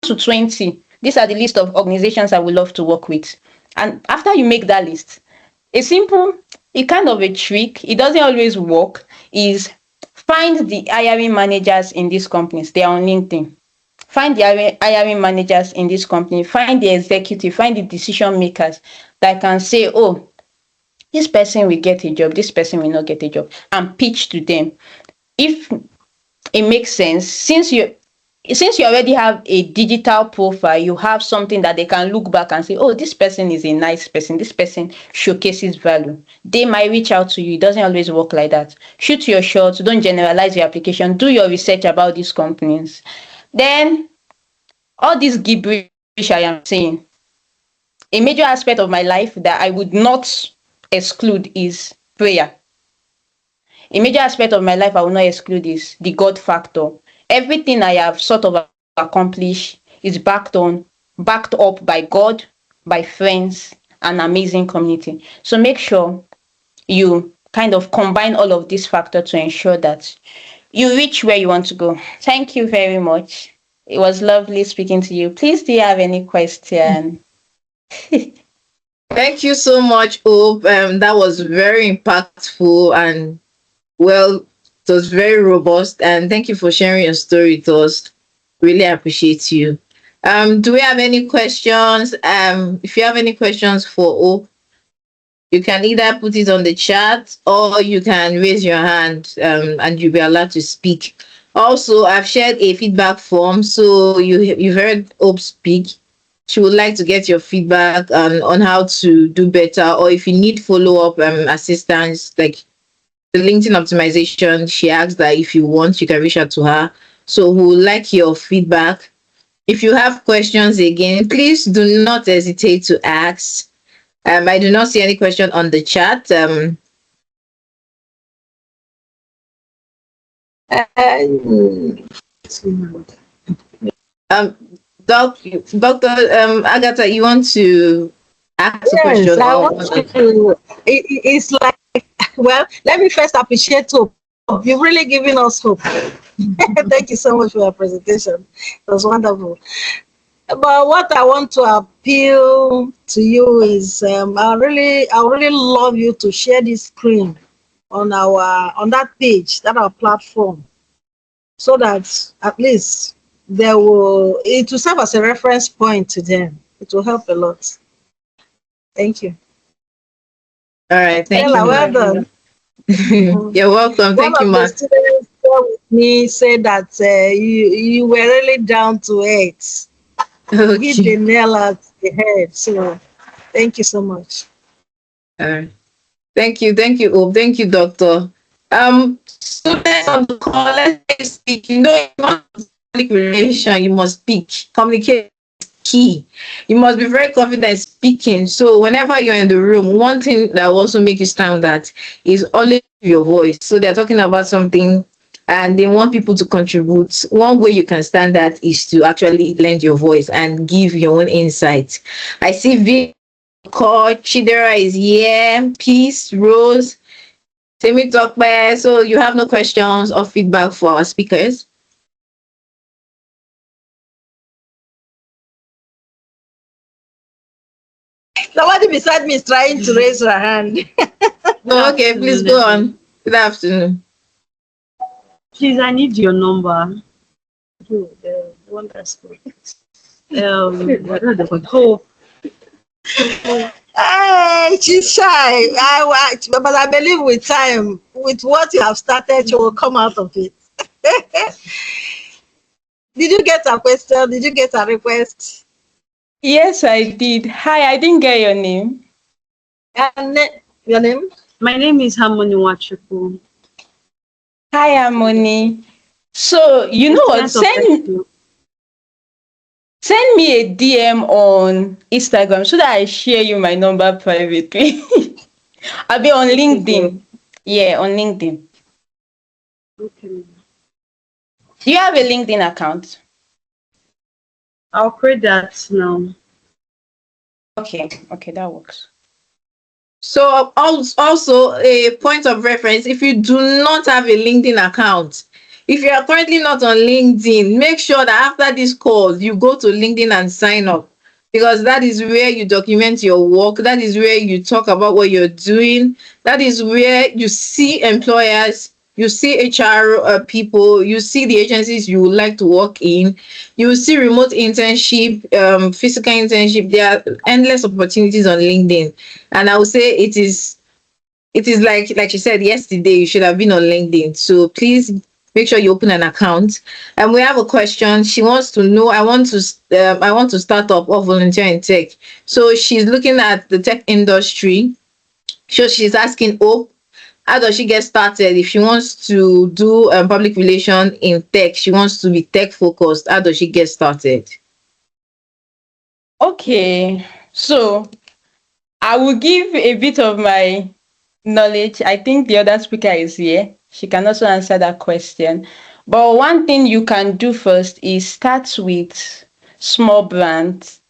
Speaker 3: to 20. These are the list of organizations I would love to work with. And after you make that list, a kind of a trick, it doesn't always work, is find the hiring managers in these companies. They are on LinkedIn. Find the hiring managers in this company, find the executive, find the decision makers that can say, oh, this person will get a job, this person will not get a job, and pitch to them. If it makes sense, since you already have a digital profile, you have something that they can look back and say, oh, this person is a nice person, this person showcases value. They might reach out to you. It doesn't always work like that. Shoot your shot, don't generalize your application, do your research about these companies. Then all this gibberish I am saying, a major aspect of my life that I would not exclude is prayer. A major aspect of my life I will not exclude is the God factor. Everything I have sort of accomplished is backed up by God, by friends, and amazing community. So make sure you kind of combine all of these factors to ensure that you reach where you want to go. Thank you very much. It was lovely speaking to you. Please, do you have any question?
Speaker 1: Thank you so much, Hope. That was very impactful and, well, it was very robust. And thank you for sharing your story with us. Really appreciate you. Do we have any questions? If you have any questions for Hope, you can either put it on the chat or you can raise your hand, and you'll be allowed to speak. Also, I've shared a feedback form, so you've heard Hope speak. She would like to get your feedback on how to do better, or if you need follow-up assistance, like the LinkedIn optimization. She asked that if you want, you can reach out to her. So we would like your feedback. If you have questions again, please do not hesitate to ask. I do not see any question on the chat. Dr. Agatha, you want to ask a question?
Speaker 2: Yes, I want to. It's like, well, let me first appreciate Hope. You've really given us hope. Thank you so much for your presentation. It was wonderful. But what I want to appeal to you is, I really love you to share this screen on that page, our platform, so that at least it will serve as a reference point to them. It will help a lot. Thank you.
Speaker 1: All right, thank you.
Speaker 2: Well done.
Speaker 1: You're welcome. Thank you,
Speaker 2: One of the students with me said that you were really down to earth.
Speaker 1: Okay.
Speaker 2: Hit the nail at the head. So thank you so much.
Speaker 1: All right. Thank you, Hope. Thank you, Doctor. Students on the call, let's speak. You know, in public relation, you must speak. Communicate is key. You must be very confident speaking. So whenever you're in the room, one thing that will also make you stand out is always your voice. So they're talking about something and they want people to contribute. One way you can stand that is to actually lend your voice and give your own insights. I see Vic, Chidera is here, Peace, Rose, Temi Tokbe. So you have no questions or feedback for our speakers?
Speaker 2: Somebody beside me is trying to raise her hand.
Speaker 1: Okay, please go on. Good afternoon.
Speaker 4: Please, I need your number.
Speaker 2: The one that's good.
Speaker 4: Hope.
Speaker 2: Hey, she's shy. But I believe with time, with what you have started, you will come out of it. Did you get a question? Did you get a request?
Speaker 3: Yes, I did. Hi, I didn't get your name.
Speaker 2: And your name?
Speaker 4: My name is Harmony Wachuku.
Speaker 3: Hi, Harmony. So, you
Speaker 4: A
Speaker 3: know what?
Speaker 4: student of SQ.
Speaker 3: Send me a DM on Instagram so that I share you my number privately. I'll be on
Speaker 4: Okay, girl.
Speaker 3: LinkedIn. Yeah, on LinkedIn.
Speaker 4: Okay.
Speaker 3: Do you have a LinkedIn account?
Speaker 4: I'll create that now.
Speaker 3: Okay, that works.
Speaker 1: So also a point of reference, if you do not have a LinkedIn account, if you are currently not on LinkedIn, make sure that after this call, you go to LinkedIn and sign up, because that is where you document your work. That is where you talk about what you're doing. That is where you see employers, you see HR people, you see the agencies you would like to work in, you see remote internship, physical internship. There are endless opportunities on LinkedIn. And I would say it is like you said yesterday, you should have been on LinkedIn. So please make sure you open an account. And we have a question. She wants to know, I want to start up or volunteer in tech. So she's looking at the tech industry. So she's asking, oh, how does she get started? If she wants to do public relation in tech, she wants to be tech focused, how does she get started?
Speaker 3: Okay, so I will give a bit of my knowledge. I think the other speaker is here. She can also answer that question. But one thing you can do first is start with small brands.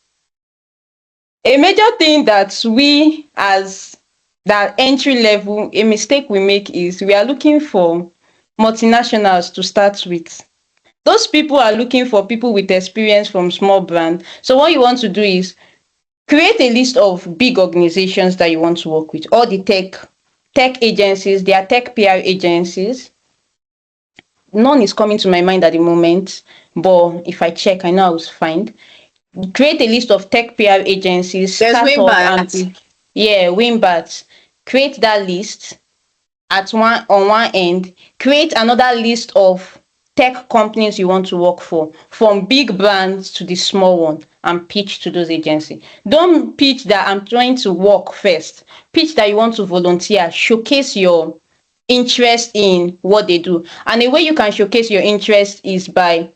Speaker 3: A major thing that we as that entry level, a mistake we make is we are looking for multinationals to start with. Those people are looking for people with experience from small brand. So what you want to do is create a list of big organizations that you want to work with, all the tech agencies, they are tech PR agencies. None is coming to my mind at the moment, but if I check, I know I will find. Create a list of tech PR agencies,
Speaker 1: There's
Speaker 3: startup and
Speaker 1: Wimbat.
Speaker 3: yeah, Winbats. Create that list at one end. Create another list of tech companies you want to work for, from big brands to the small one, and pitch to those agencies. Don't pitch that I'm trying to work first. Pitch that you want to volunteer. Showcase your interest in what they do. And the way you can showcase your interest is by,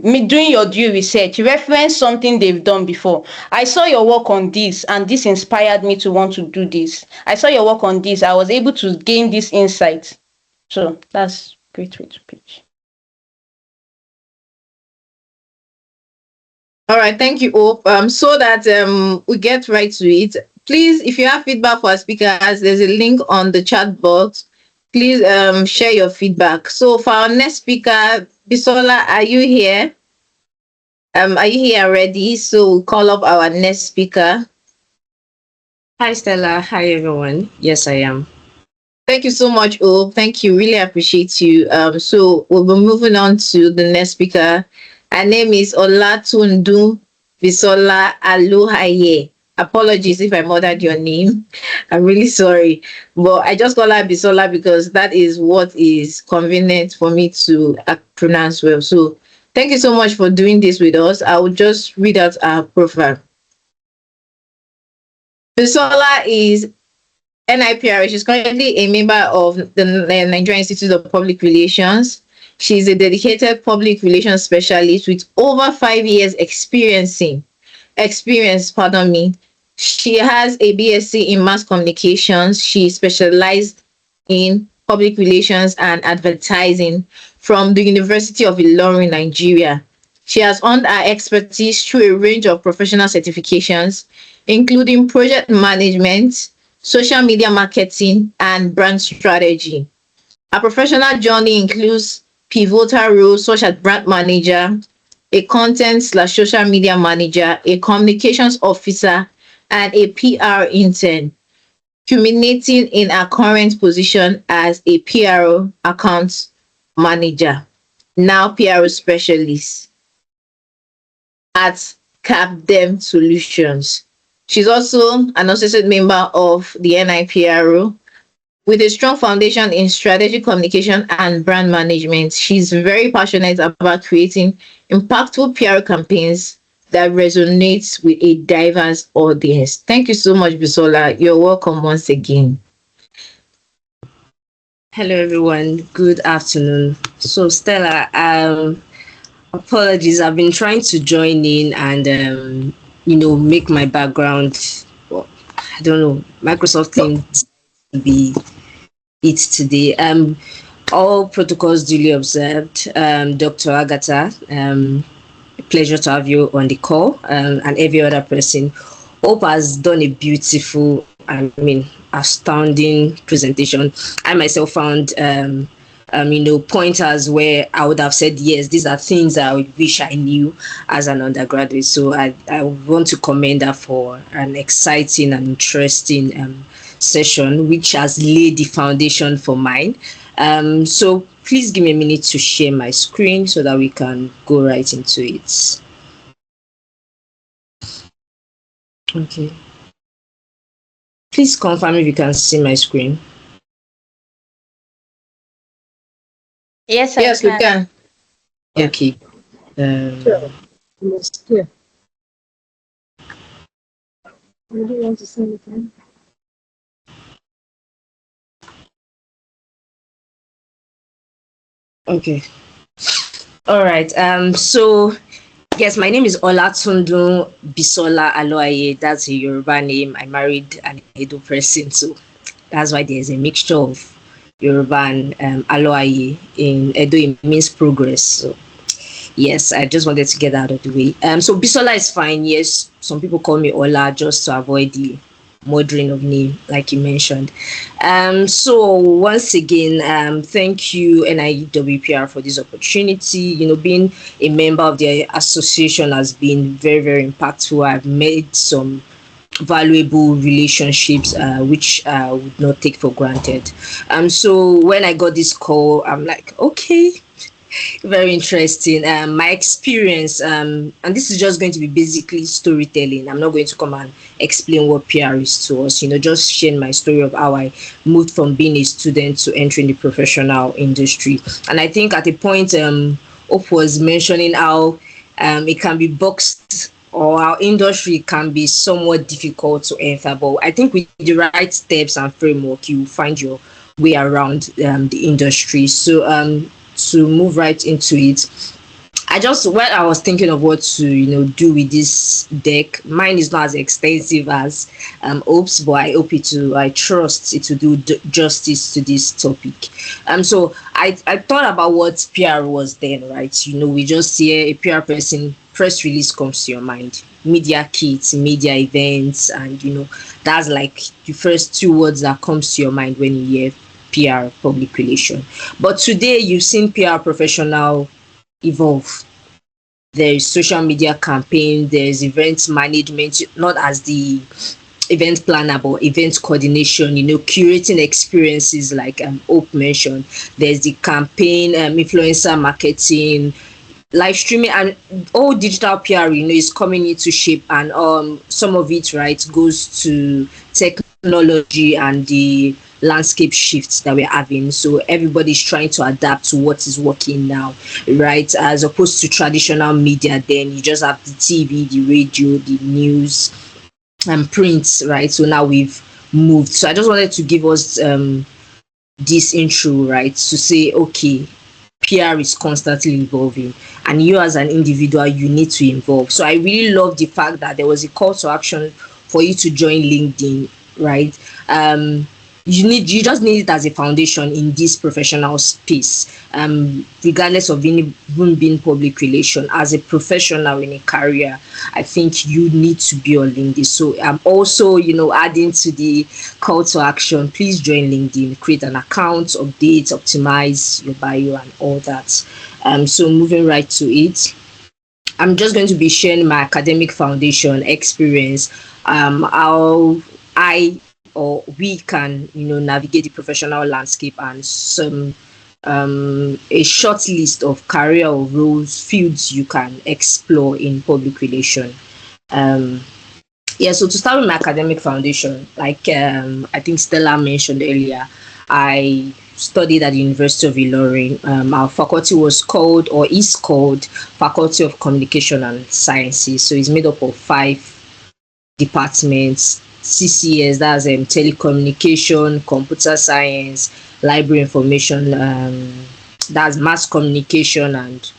Speaker 3: doing your due research, reference something they've done before. I saw your work on this and this inspired me to want to do this. I saw your work on this, I was able to gain this insight. So that's a great way to pitch.
Speaker 1: All right, thank you, Hope. So that we get right to it. Please, if you have feedback for our speakers, there's a link on the chat box. Please share your feedback. So for our next speaker, Bisola, are you here? Are you here already? So we'll call up our next speaker.
Speaker 5: Hi, Stella. Hi, everyone. Yes, I am.
Speaker 1: Thank you so much, Hope. Thank you. Really appreciate you. So we'll be moving on to the next speaker. Her name is Olatundun Bisola Aloaye. Apologies if I murdered your name. I'm really sorry. But I just call her Bisola because that is what is convenient for me to pronounce well. So thank you so much for doing this with us. I will just read out our profile. Bisola is NWiPR. She's currently a member of the Nigerian Institute of Public Relations. She's a dedicated public relations specialist with over 5 years experience. She has a BSc in mass communications. She specialized in public relations and advertising from the University of Ilorin, Nigeria. She has earned her expertise through a range of professional certifications, including project management, social media marketing, and brand strategy. Her professional journey includes pivotal roles such as brand manager, a content/social media manager, a communications officer, and a PR intern, culminating in her current position as a PRO account manager, now PRO specialist at Carpe Solutions. She's also an associate member of the NIPRO With a strong foundation in strategic communication and brand management, she's very passionate about creating impactful PR campaigns that resonates with a diverse audience. Thank you so much, Bisola. You're welcome once again.
Speaker 5: Hello, everyone. Good afternoon. So, Stella, apologies. I've been trying to join in and, make my background. Well, I don't know. Microsoft Teams to be it today. All protocols duly observed. Dr. Agatha, a pleasure to have you on the call, and every other person. Hope has done a beautiful, astounding presentation. I myself found, pointers where I would have said, yes, these are things I wish I knew as an undergraduate. So I want to commend her for an exciting and interesting session, which has laid the foundation for mine. So please give me a minute to share my screen so that we can go right into it. Okay. Please confirm if you can see my screen.
Speaker 3: Yes,
Speaker 1: Yes, we can.
Speaker 5: Yeah. Okay.
Speaker 2: Sure. Yes, clear. You do want to say anything?
Speaker 5: Okay. All right. So yes, my name is Olatundun Bisola Aloaye. That's a Yoruba name. I married an Edo person, so that's why there's a mixture of Yoruba and Aloaye. In Edo, it means progress. So yes, I just wanted to get that out of the way. So Bisola is fine. Yes, some people call me Ola just to avoid the murdering of name, like you mentioned. So once again, thank you NWiPR for this opportunity. Being a member of the association has been very, very impactful. I've made some valuable relationships which I would not take for granted. So when I got this call, I'm like, okay, very interesting. My experience, and this is just going to be basically storytelling. I'm not going to come and explain what PR is to us, just sharing my story of how I moved from being a student to entering the professional industry. And I think at a point, Hope was mentioning how it can be boxed, or our industry can be somewhat difficult to enter. But I think with the right steps and framework, you will find your way around the industry. So to move right into it, when I was thinking of what to do with this deck, mine is not as extensive as Hope's, but I trust it to do justice to this topic. So I thought about what PR was then, right? We just hear a PR person, press release comes to your mind, media kits, media events, and that's like the first two words that comes to your mind when you hear PR, public relation. But today you've seen PR professional evolve. There is social media campaign, there's event management, not as the event planner, but event coordination, curating experiences like Hope mentioned. There's the campaign, influencer marketing, live streaming, and all digital PR, is coming into shape, and some of it, right, goes to technology and the landscape shifts that we're having. So everybody's trying to adapt to what is working now, right? As opposed to traditional media, then you just have the TV, the radio, the news, and print, right? So now we've moved. So I just wanted to give us this intro, right, to say, okay, PR is constantly evolving, and you as an individual, you need to evolve. So I really love the fact that there was a call to action for you to join LinkedIn, right? You just need it as a foundation in this professional space, regardless of even being public relation. As a professional in a career, I think you need to be on LinkedIn. So I'm also adding to the call to action. Please join LinkedIn, create an account, update, optimize your bio and all that. So moving right to it, I'm just going to be sharing my academic foundation experience, how I or we can navigate the professional landscape, and some a short list of career or roles, fields you can explore in public relation. So to start with my academic foundation, like I think Stella mentioned earlier, I studied at the University of Ilorin. Our faculty was called, or is called, Faculty of Communication and Sciences. So it's made up of 5 departments: CCS, that's telecommunication, computer science, library information, that's mass communication, and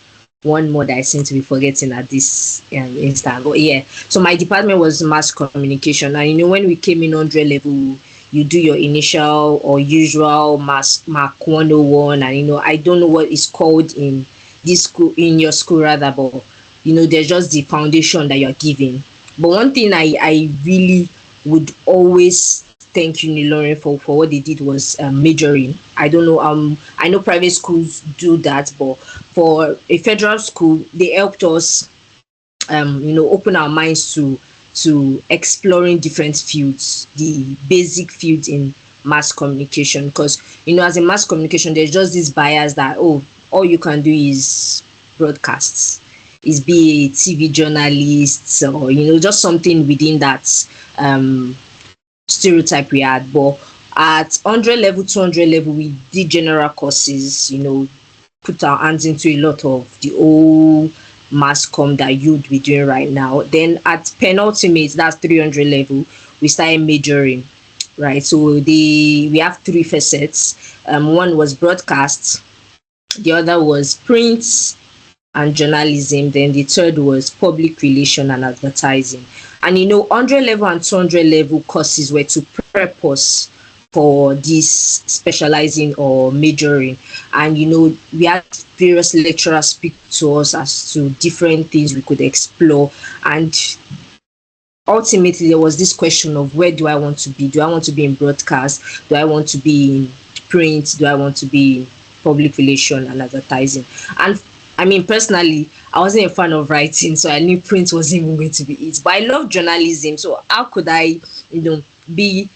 Speaker 5: one more that I seem to be forgetting at this instant. But yeah, so my department was mass communication. And when we came in 100 level, you do your initial or usual mass Mark 101, and I don't know what it's called in this school, in your school rather, but there's just the foundation that you're given. But one thing I really would always thank Unilorin for what they did was majoring. I don't know, I know private schools do that, but for a federal school, they helped us open our minds to exploring different fields, the basic fields in mass communication. Because as a mass communication, there's just this bias that all you can do is broadcasts, is be a TV journalist, or just something within that stereotype we had. But at 100 level, 200 level, we did general courses, put our hands into a lot of the old mass comm that you'd be doing right now. Then at penultimate, that's 300 level, we started majoring, right? So we have 3 facets. One was broadcast, the other was print and journalism, then the third was public relation and advertising. And 100 level and 200 level courses were to prep us for this specializing or majoring. And we had various lecturers speak to us as to different things we could explore. And ultimately there was this question of, where do I want to be? Do I want to be in broadcast? Do I want to be in print? Do I want to be in public relation and advertising? And I mean, personally, I wasn't a fan of writing, so I knew print wasn't even going to be it. But I love journalism, so how could I, be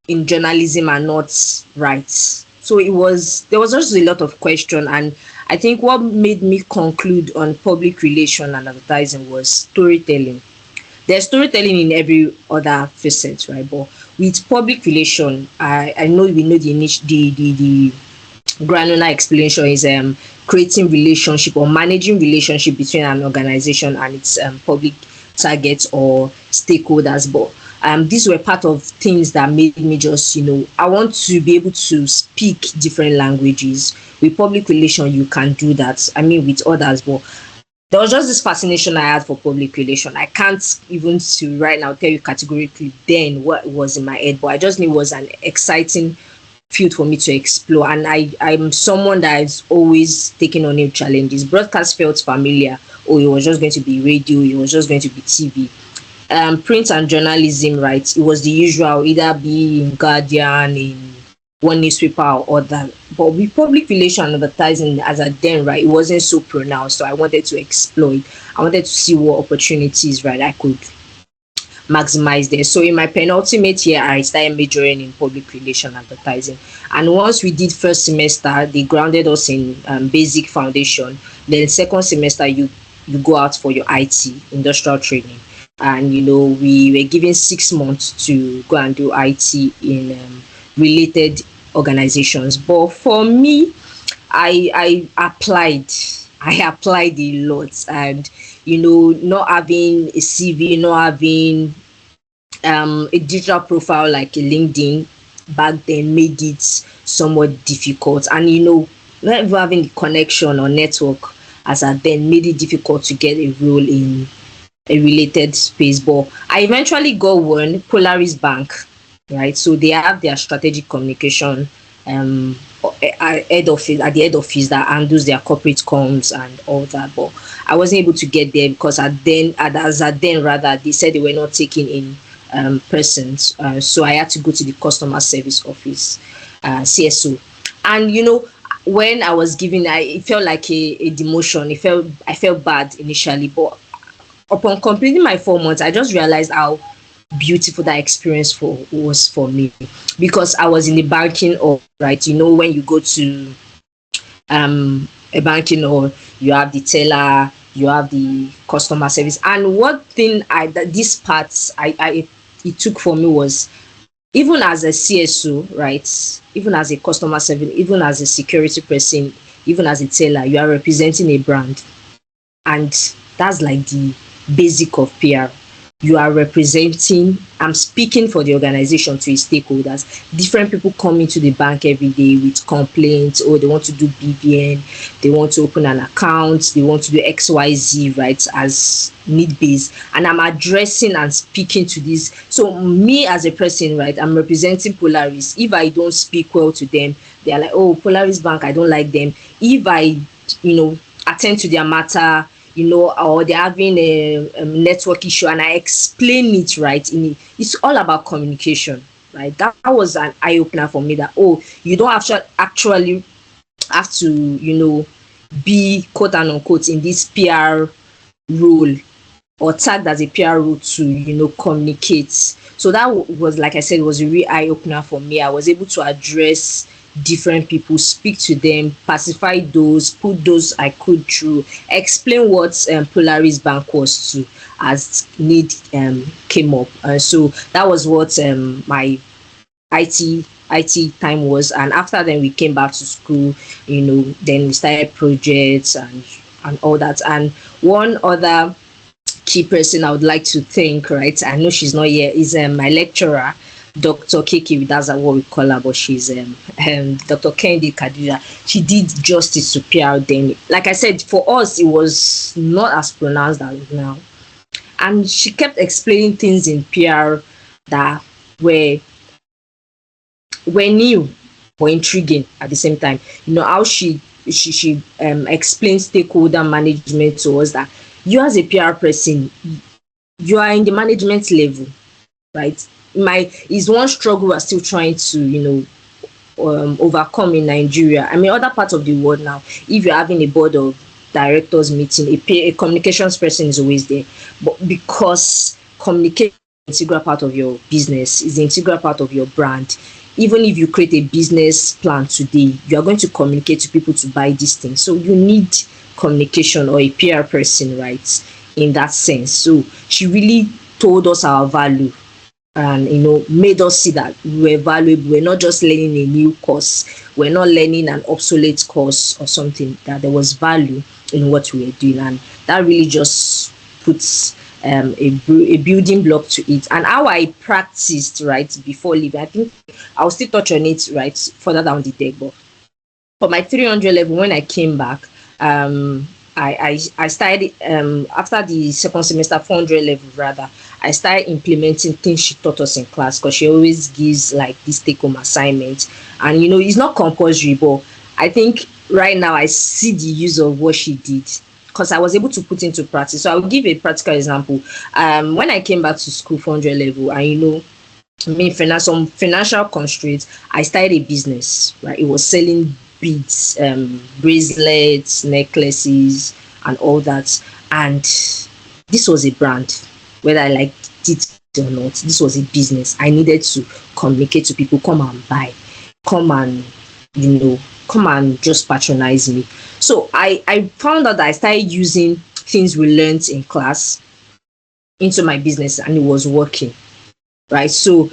Speaker 5: in journalism and not write? So there was just a lot of question. And I think what made me conclude on public relation and advertising was storytelling. There's storytelling in every other facet, right? But with public relation, I know we know the granular explanation is creating relationship or managing relationship between an organization and its public targets or stakeholders. But these were part of things that made me just, I want to be able to speak different languages. With public relation, you can do that. I mean, with others, but there was just this fascination I had for public relation. I can't even to right now tell you categorically then what was in my head, but I just knew it was an exciting field for me to explore. And I'm someone that is always taking on new challenges. Broadcast felt familiar. It was just going to be radio, it was just going to be TV. Print and journalism, right? It was the usual, either be in Guardian, in one newspaper or other. But with public relation and advertising, as a then, right, it wasn't so pronounced. So I wanted to explore it. I wanted to see what opportunities, right, I could maximize there. So in my penultimate year, I started majoring in public relation advertising. And once we did first semester, they grounded us in basic foundation. Then second semester, you go out for your IT, industrial training. And, we were given 6 months to go and do IT in related organizations. But for me, I applied a lot. And, not having a CV, not having a digital profile like a LinkedIn back then made it somewhat difficult. And, not even having the connection or network as I then made it difficult to get a role in a related space. But I eventually got one, Polaris Bank, right? So they have their strategic communication at the head office that handles their corporate comms and all that. But I wasn't able to get there because they said they were not taking in persons. So I had to go to the customer service office, CSO. And when I was given, it felt like a demotion. I felt bad initially, but upon completing my 4 months, I just realized how beautiful that experience was for me, because I was in the banking hall, right? When you go to a banking hall, you have the teller, you have the customer service. And one thing this part it took for me was even as a CSO, right? Even as a customer service, even as a security person, even as a teller, you are representing a brand. And that's like the basic of PR. You are representing, I'm speaking for the organization to its stakeholders. Different people come into the bank every day with complaints, or they want to do BBN, they want to open an account, they want to do XYZ, right, as need based. And I'm addressing and speaking to this. So me as a person, right, I'm representing Polaris. If I don't speak well to them, they're like, oh, Polaris Bank, I don't like them. If I, attend to their matter, or they're having a network issue, and I explain it right. It's all about communication, right? That was an eye opener for me, that, oh, you don't actually have to, be quote and unquote in this PR role, or tagged as a PR role to, communicate. So that was, like I said, it was a real eye opener for me. I was able to address different people, speak to them, pacify those, put those I could through, explain what Polaris Bank was to as need came up. So that was what my IT time was. And after then we came back to school, then we started projects and all that. And one other key person I would like to thank, right? I know she's not here, is my lecturer, Dr. Kiki. That's what we call her, but she's Dr. Kendi Kadira. She did justice to PR then. Like I said, for us, it was not as pronounced as now. And she kept explaining things in PR that were new or intriguing at the same time. How she explained stakeholder management to us, that you as a PR person, you are in the management level, right? Is one struggle we're still trying to overcome in Nigeria. I mean, other parts of the world now, if you're having a board of directors meeting, a communications person is always there. But because communication is an integral part of your business, is an integral part of your brand, even if you create a business plan today, you are going to communicate to people to buy this thing. So you need communication, or a PR person, right, in that sense. So she really told us our value, and made us see that we were valuable. We're not just learning a new course, we're not learning an obsolete course or something, that there was value in what we were doing. And that really just puts a building block to it. And how I practiced, right, before leaving, I think I'll still touch on it right further down the deck. But for my 300 level, when I came back, I started after the second semester, 400 level rather, I started implementing things she taught us in class, because she always gives like this take home assignment, and it's not compulsory, but I think right now I see the use of what she did, because I was able to put into practice. So I'll give a practical example. When I came back to school, 400 level, and some financial constraints, I started a business, right? It was selling beads, bracelets, necklaces, and all that. And this was a brand, whether I liked it or not. This was a business. I needed to communicate to people, come and buy, come and just patronize me. So I found out that I started using things we learned in class into my business, and it was working. Right. So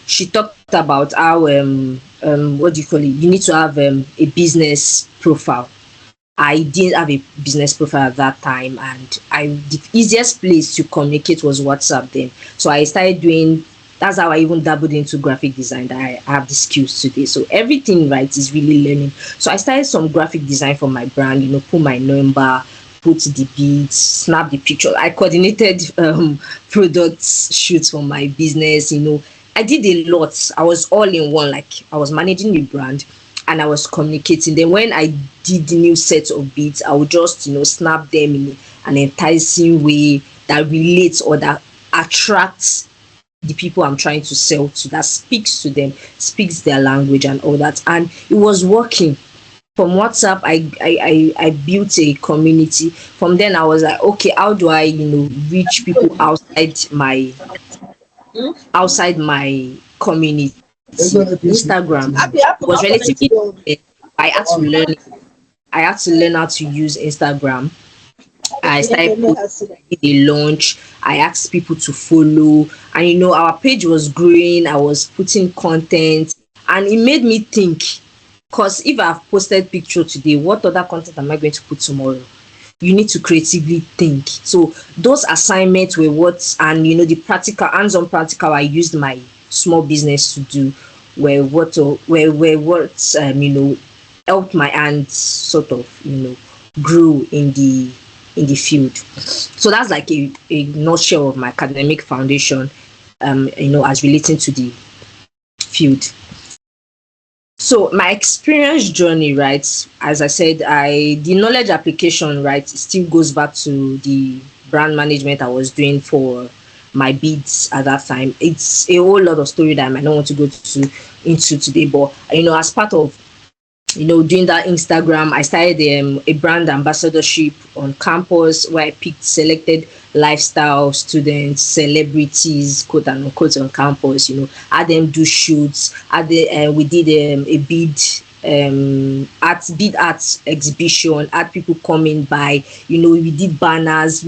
Speaker 5: she talked about how what do you call it? You need to have a business profile. I didn't have a business profile at that time, and the easiest place to communicate was WhatsApp then. So I started doing. That's how I even dabbled into graphic design, that I have the skills today. So everything, right, is really learning. So I started some graphic design for my brand, put my number, put the beads, snap the picture. I coordinated products shoots for my business. I did a lot. I was all in one. Like, I was managing the brand and I was communicating. Then when I did the new set of beads, I would just snap them in an enticing way that relates or that attracts the people I'm trying to sell to, that speaks to them, speaks their language and all that. And it was working. From WhatsApp, I built a community. From then I was like, okay, how do I reach people outside my community? Instagram was relatively I had to learn how to use Instagram. I started a launch, I asked people to follow, and our page was growing. I was putting content, and it made me think, because if I've posted picture today, what other content am I going to put tomorrow? You need to creatively think. So those assignments were what, and the practical, hands-on practical I used my small business to do, were what helped my hands sort of grow in the field. So that's like a nutshell of my academic foundation, as relating to the field. So my experience journey, right, as I said, the knowledge application, right, still goes back to the brand management I was doing for my bids at that time. It's a whole lot of story that I might not want to go into today, but as part of doing that Instagram, I started a brand ambassadorship on campus, where I picked selected lifestyle students, celebrities, quote and unquote, on campus. Had them do shoots. We did a bid art exhibition. Had people coming by. We did banners.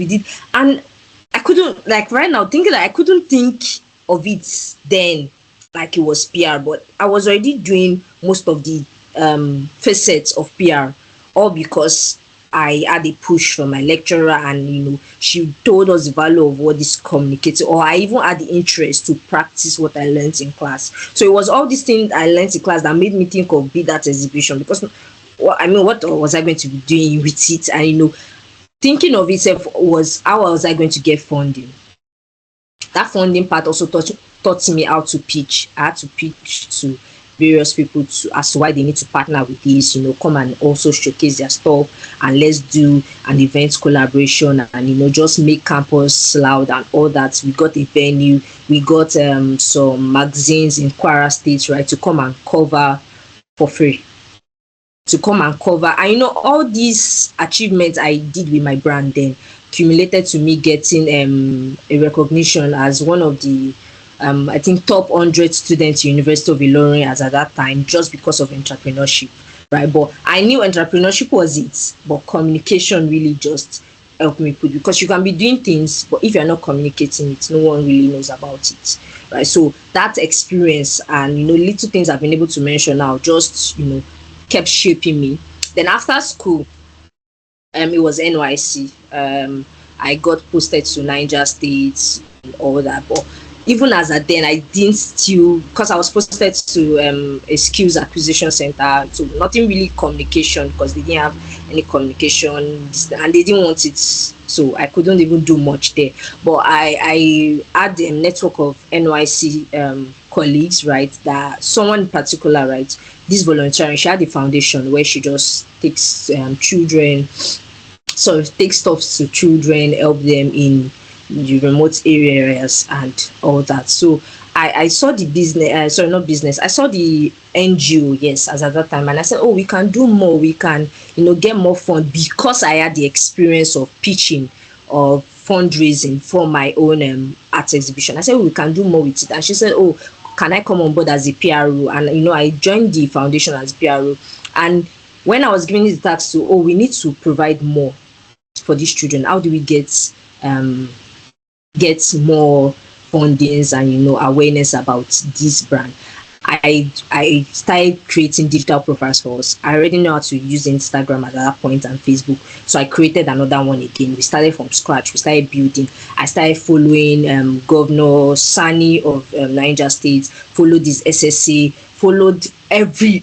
Speaker 5: And I couldn't, like, right now thinking, like, I couldn't think of it then like it was PR, but I was already doing most of the facets of PR, all because I had a push from my lecturer, and she told us the value of what this communicating, or I even had the interest to practice what I learned in class. So it was all these things I learned in class that made me think of bid art exhibition, because what was I going to be doing with it? And thinking of itself was, how was I going to get funding? That funding part also taught me how to pitch. I had to pitch to various people as to why they need to partner with this, come and also showcase their stuff, and let's do an event collaboration, and just make campus loud and all that. We got a venue, we got some magazines in Kwara State, right, to come and cover for free. And all these achievements I did with my brand then accumulated to me getting a recognition as one of the I think top 100 students University of Ilorin as at that time, just because of entrepreneurship, right? But I knew entrepreneurship was it, but communication really just helped me put, because you can be doing things, but if you're not communicating it, no one really knows about it, right? So that experience and little things I've been able to mention now just kept shaping me. Then after school, it was NYC. I got posted to Niger State and all that, but even as at then, I didn't still, because I was posted to a skills acquisition center, so nothing really communication, because they didn't have any communication, and they didn't want it, so I couldn't even do much there. But I had a network of NYC colleagues, right, that someone in particular, right, this volunteering, she had a foundation where she just takes children, so takes stuff to children, help them in the remote areas and all that. So I saw the business, sorry, not business, I saw the NGO, yes, as at that time, and I said, oh, we can do more, we can, get more fund, because I had the experience of pitching, of fundraising for my own art exhibition. I said, oh, we can do more with it. And she said, oh, can I come on board as a PRO? And I joined the foundation as PRO. And when I was giving the task to, oh, we need to provide more for these children, how do we get more fundings and awareness about this brand? I started creating digital profiles for us. I already know how to use Instagram at that point and Facebook, so I created another one again. We started from scratch. We started building. I started following Governor Sani of Niger State, followed this SSA,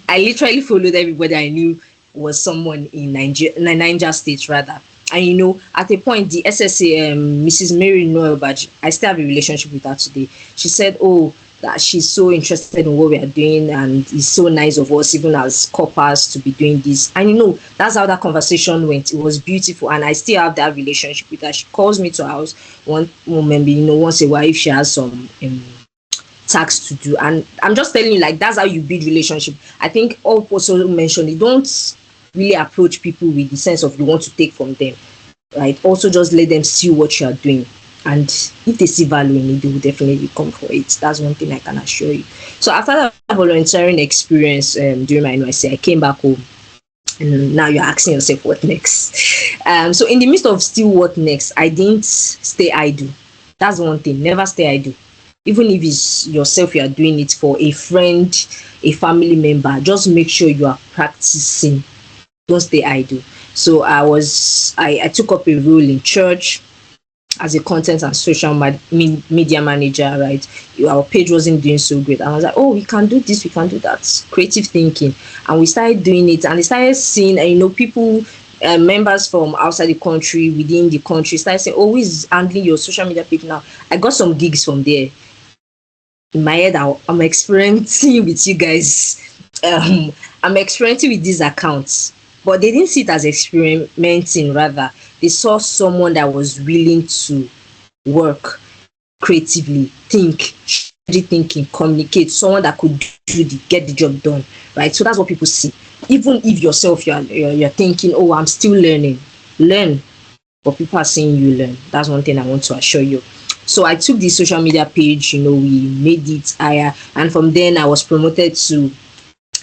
Speaker 5: I literally followed everybody I knew was someone in Niger State rather. And at a point, the SSA, Mrs. Mary Noel Badge, I still have a relationship with her today. She said, oh, that she's so interested in what we are doing, and it's so nice of us, even as corpers, to be doing this. And that's how that conversation went. It was beautiful, and I still have that relationship with her. She calls me to her house maybe once a while if she has some tasks to do. And I'm just telling you, like, that's how you build relationship. I think all also mentioned, you don't really approach people with the sense of you want to take from them, right? Also just let them see what you are doing, and if they see value in it, they will definitely come for it. That's one thing I can assure you. So after that volunteering experience during my NYC, I came back home, and now you're asking yourself what next. So in the midst of still what next, I didn't stay idle. That's one thing. Never stay idle. Even if it's yourself, you are doing it for a friend, a family member, just make sure you are practicing. Don't stay idle. So I took up a role in church as a content and social media manager, right? Our page wasn't doing so great. And I was like, oh, we can do this, we can do that. Creative thinking. And we started doing it, and they started seeing, people, members from outside the country, within the country, started saying, oh, who is handling your social media page now? I got some gigs from there. In my head, I'm experimenting with you guys. I'm experimenting with these accounts. But they didn't see it as experimenting, rather. They saw someone that was willing to work creatively, think, thinking, communicate, someone that could get the job done, right? So that's what people see. Even if yourself, you're thinking, oh, I'm still learning. Learn. But people are saying you learn. That's one thing I want to assure you. So I took the social media page, we made it higher. And from then I was promoted to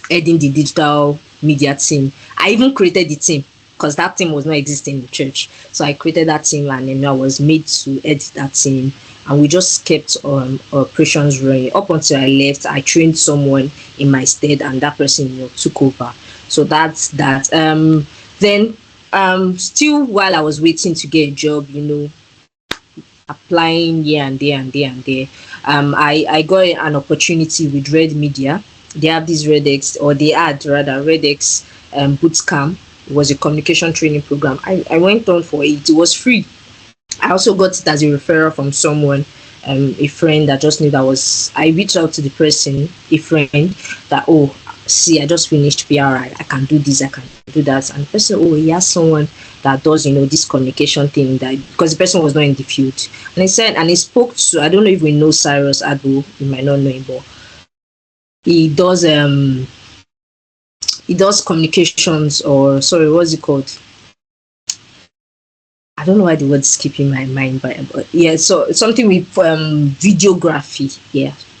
Speaker 5: heading the digital media team. I even created the team because that team was not existing in the church. So I created that team, and then I was made to edit that team. And we just kept operations running. Up until I left, I trained someone in my stead, and that person took over. So that's that. Then still while I was waiting to get a job, applying here and there and there and there, I got an opportunity with Red Media. They have this RedX, or they had rather RedX boot camp. It was a communication training program. I went on for it. It was free. I also got it as a referral from someone, a friend that just knew that was. I reached out to the person, a friend, that, oh, see, I just finished PR. I can do this, I can do that. And the person, oh, he has someone that does, this communication thing, that because the person was not in the field. And he said, and he spoke to, I don't know if we know Cyrus Ado, you might not know him, but he does communications, or sorry, what's it called? I don't know why the word's skipping my mind, but yeah, so something with videography,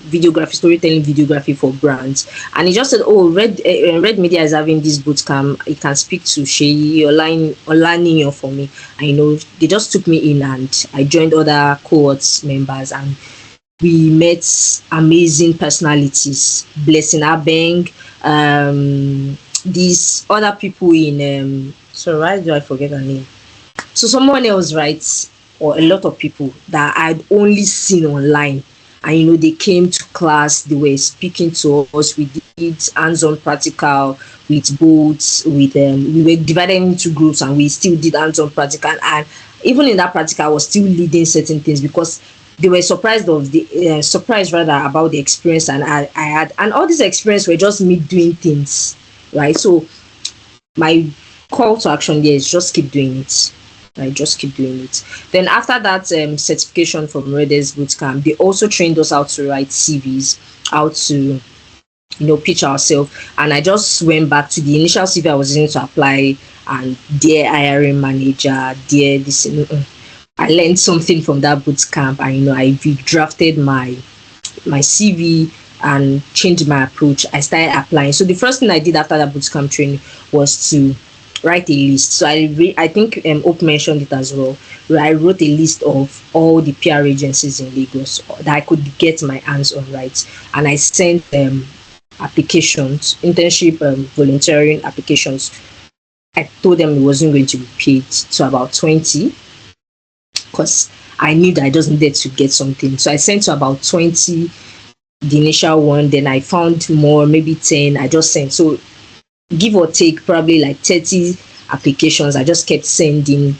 Speaker 5: videography, storytelling, videography for brands. And he just said, oh, Red Media is having this boot camp. You can speak to Sheyi Olaniyan for me. And they just took me in, and I joined other cohorts members, and we met amazing personalities, Blessing Abeng, these other people in sorry, why do I forget her name? So someone else writes, or a lot of people that I'd only seen online, and they came to class, they were speaking to us, we did hands-on practical with boats, with we were divided into groups, and we still did hands-on practical, and even in that practical I was still leading certain things, because they were surprised about the experience, and I had, and all this experience were just me doing things, right? So my call to action there is just keep doing it. Right, just keep doing it. Then after that certification from Red's Bootcamp, they also trained us how to write CVs, how to pitch ourselves. And I just went back to the initial CV I was using to apply, and dear hiring manager, dear this. I learned something from that bootcamp, and I redrafted my CV and changed my approach. I started applying. So the first thing I did after that bootcamp training was to write a list. So I think Ope mentioned it as well, where I wrote a list of all the PR agencies in Lagos that I could get my hands on, right? And I sent applications, internship, volunteering applications. I told them it wasn't going to be paid, to about 20, because I knew that I just needed to get something. So I sent to about 20, the initial one. Then I found more, maybe 10. I just sent. So give or take probably like 30 applications. I just kept sending.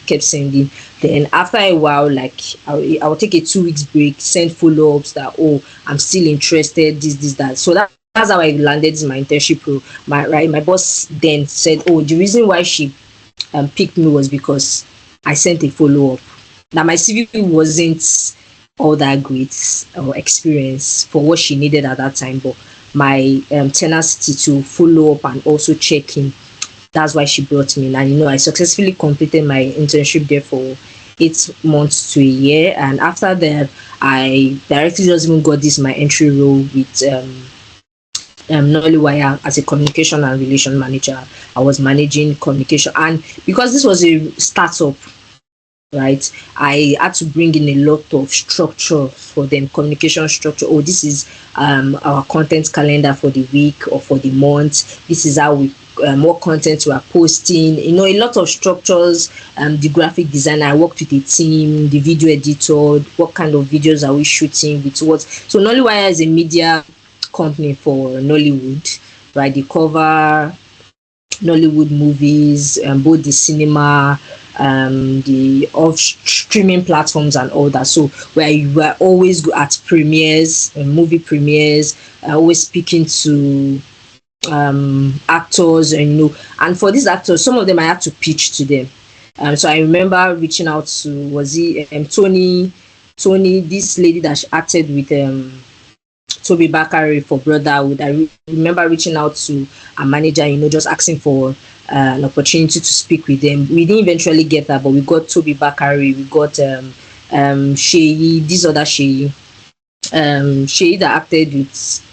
Speaker 5: Then after a while, like I will take a 2 weeks break, send follow-ups that, oh, I'm still interested, this, that. So that's how I landed in my internship role. My boss then said, oh, the reason why she picked me was because I sent a follow-up. Now my CV wasn't all that great or experience for what she needed at that time, but my tenacity to follow up and also check in, that's why she brought me in. And I successfully completed my internship there for 8 months to a year, and after that I directly just even got this my entry role with NWiPR as a communication and relation manager. I was managing communication, and because this was a startup, right? I had to bring in a lot of structure for them, communication structure. Oh, this is our content calendar for the week or for the month. This is how we what content we are posting. You know, a lot of structures. The graphic designer, I worked with a team. The video editor, what kind of videos are we shooting with what? So NWiPR is a media company for Nollywood, right? They cover Nollywood movies, both the cinema, the off streaming platforms and all that. So where you were always go at premieres, movie premieres, always speaking to actors, and and for these actors, some of them I had to pitch to them. So I remember reaching out to, was he Tony, this lady that she acted with Toby Bakari for Brotherhood. I remember reaching out to a manager, just asking for an opportunity to speak with them. We didn't eventually get that, but we got Toby Bakari, we got Sheyi, this other Sheyi, Sheyi that acted with,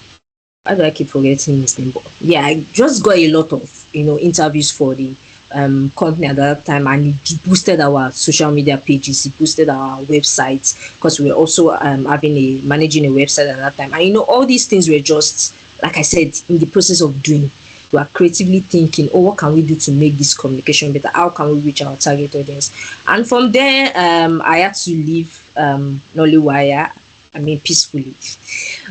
Speaker 5: how do I keep forgetting his name? But yeah, I just got a lot of interviews for the company at that time, and it boosted our social media pages, it boosted our websites, because we were also managing a website at that time. And all these things were just, like I said, in the process of doing. We are creatively thinking, oh, what can we do to make this communication better? How can we reach our target audience? And from there, I had to leave NWiPR, peacefully.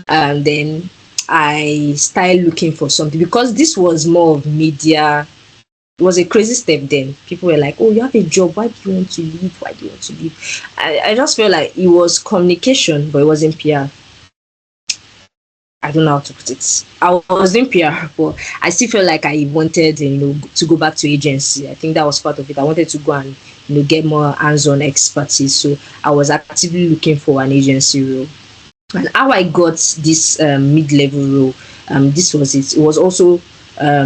Speaker 5: And then I started looking for something, because this was more of media. It was a crazy step then. People were like, oh, you have a job, why do you want to leave? Why do you want to leave? I just felt like it was communication, but it wasn't PR. I don't know how to put it. I was in PR, but I still felt like I wanted, to go back to agency. I think that was part of it. I wanted to go and, get more hands-on expertise. So I was actively looking for an agency role. And how I got this mid-level role, this was it. It was also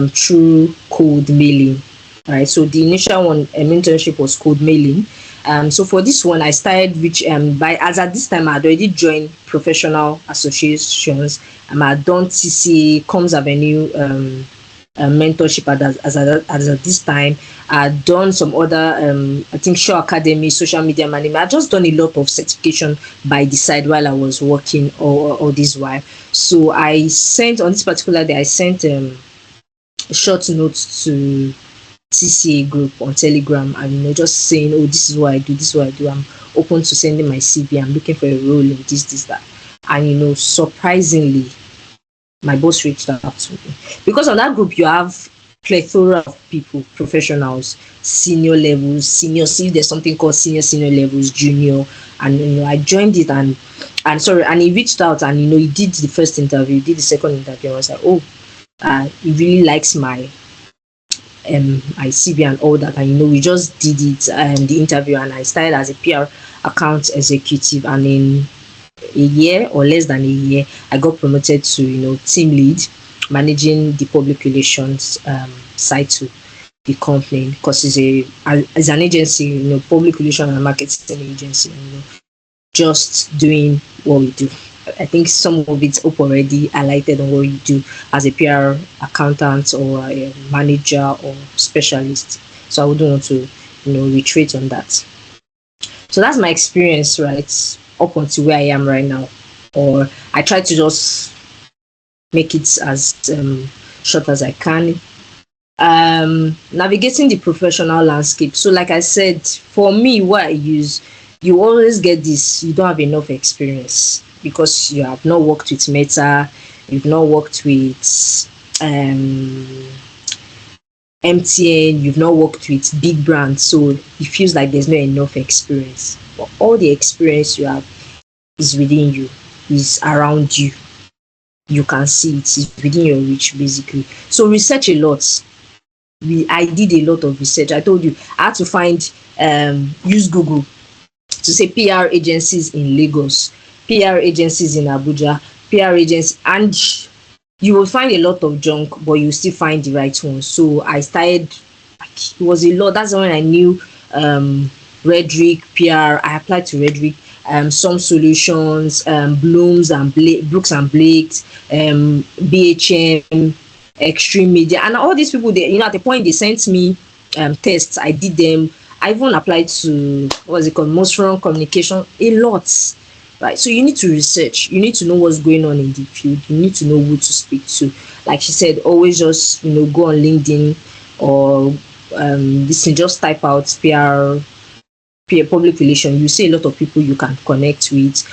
Speaker 5: through cold mailing, right? So the initial one, internship, was cold mailing. So for this one, I started as at this time I had already joined professional associations. I had done TCA, Coms Avenue mentorship as at this time. I had done some other, I think, Show Academy, social media management. I just done a lot of certification by the side while I was working all this while. So I sent, on this particular day, I sent a short note to TCA group on Telegram, and just saying, oh, this is what I do, this is what I do. I'm open to sending my CV. I'm looking for a role in this, that. And surprisingly, my boss reached out to me, because on that group you have plethora of people, professionals, senior levels, senior. See, there's something called senior levels, junior, and I joined it, and he reached out, and he did the first interview, he did the second interview. I was like, oh, he really likes my CV and all that, and we just did it, the interview, and I started as a PR account executive, and in a year or less than a year, I got promoted to team lead, managing the public relations side to the company, because it's an agency, public relations and marketing agency, just doing what we do. I think some of it's up already highlighted on what you do as a PR accountant or a manager or specialist. So I wouldn't want to, retreat on that. So that's my experience, right, up until where I am right now. Or I try to just make it as short as I can. Navigating the professional landscape. So like I said, for me, what I use, you always get this, you don't have enough experience, because you have not worked with Meta, you've not worked with MTN, you've not worked with big brands, so it feels like there's not enough experience. But all the experience you have is within you, is around you. You can see it, it's within your reach, basically. So research a lot. I did a lot of research. I told you, I had to find, use Google to say PR agencies in Lagos, PR agencies in Abuja, PR agencies, and you will find a lot of junk, but you still find the right ones. So I started, it was a lot. That's when I knew Redrick PR. I applied to Redrick, Some Solutions, Blooms and Brooks and Blakes, BHM, Extreme Media, and all these people. They, at the point they sent me tests. I did them. I even applied to what's it called, Mosron communication a lot. Right. So you need to research, you need to know what's going on in the field, you need to know who to speak to. Like she said, always just go on LinkedIn or listen, just type out PR public relation. You see a lot of people you can connect with.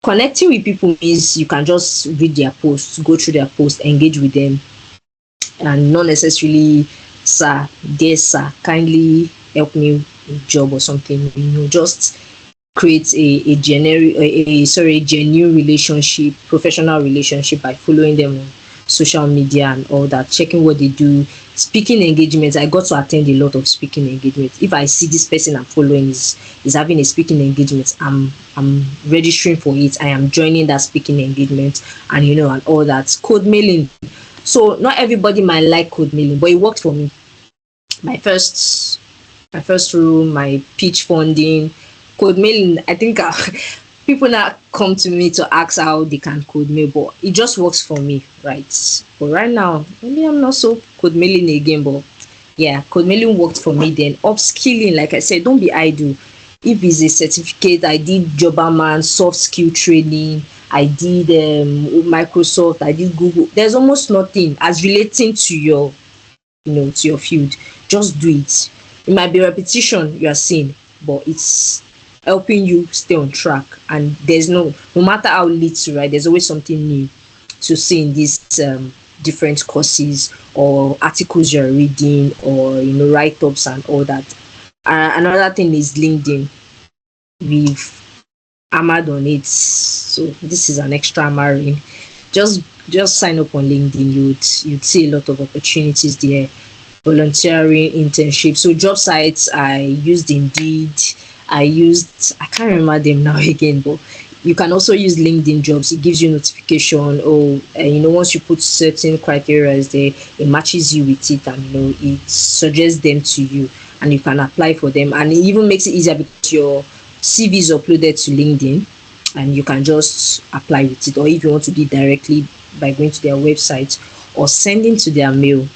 Speaker 5: Connecting with people means you can just read their posts, go through their posts, engage with them, and not necessarily, sir, dear sir, kindly help me with job or something. Just create a genuine relationship, professional relationship, by following them on social media and all that, checking what they do. Speaking engagements, I got to attend a lot of speaking engagements. If I see this person I'm following is having a speaking engagement, I'm registering for it. I am joining that speaking engagement, and and all that. Code mailing. So not everybody might like code mailing, but it worked for me. My first room, my pitch funding, code mailing. I think people now come to me to ask how they can code mail, but it just works for me, right? But right now, maybe I'm not so code mailing again, but yeah, code mailing worked for me then. Upskilling, like I said, don't be idle. If it's a certificate, I did Jobberman, soft skill training, I did Microsoft, I did Google. There's almost nothing as relating to your, to your field. Just do it. It might be repetition you are seeing, but it's helping you stay on track. And there's no matter how little, right, there's always something new to see in these different courses or articles you're reading, or write-ups and all that. Another thing is LinkedIn. We've hammered on it, so this is an extra hammering. Just sign up on LinkedIn. You'd see a lot of opportunities there. Volunteering, internship. So job sites, I used Indeed. I can't remember them now again, but you can also use LinkedIn Jobs. It gives you notification. Once you put certain criteria there, it matches you with it, and it suggests them to you, and you can apply for them. And it even makes it easier because your CV is uploaded to LinkedIn, and you can just apply with it. Or if you want to do it directly by going to their website or sending to their mail,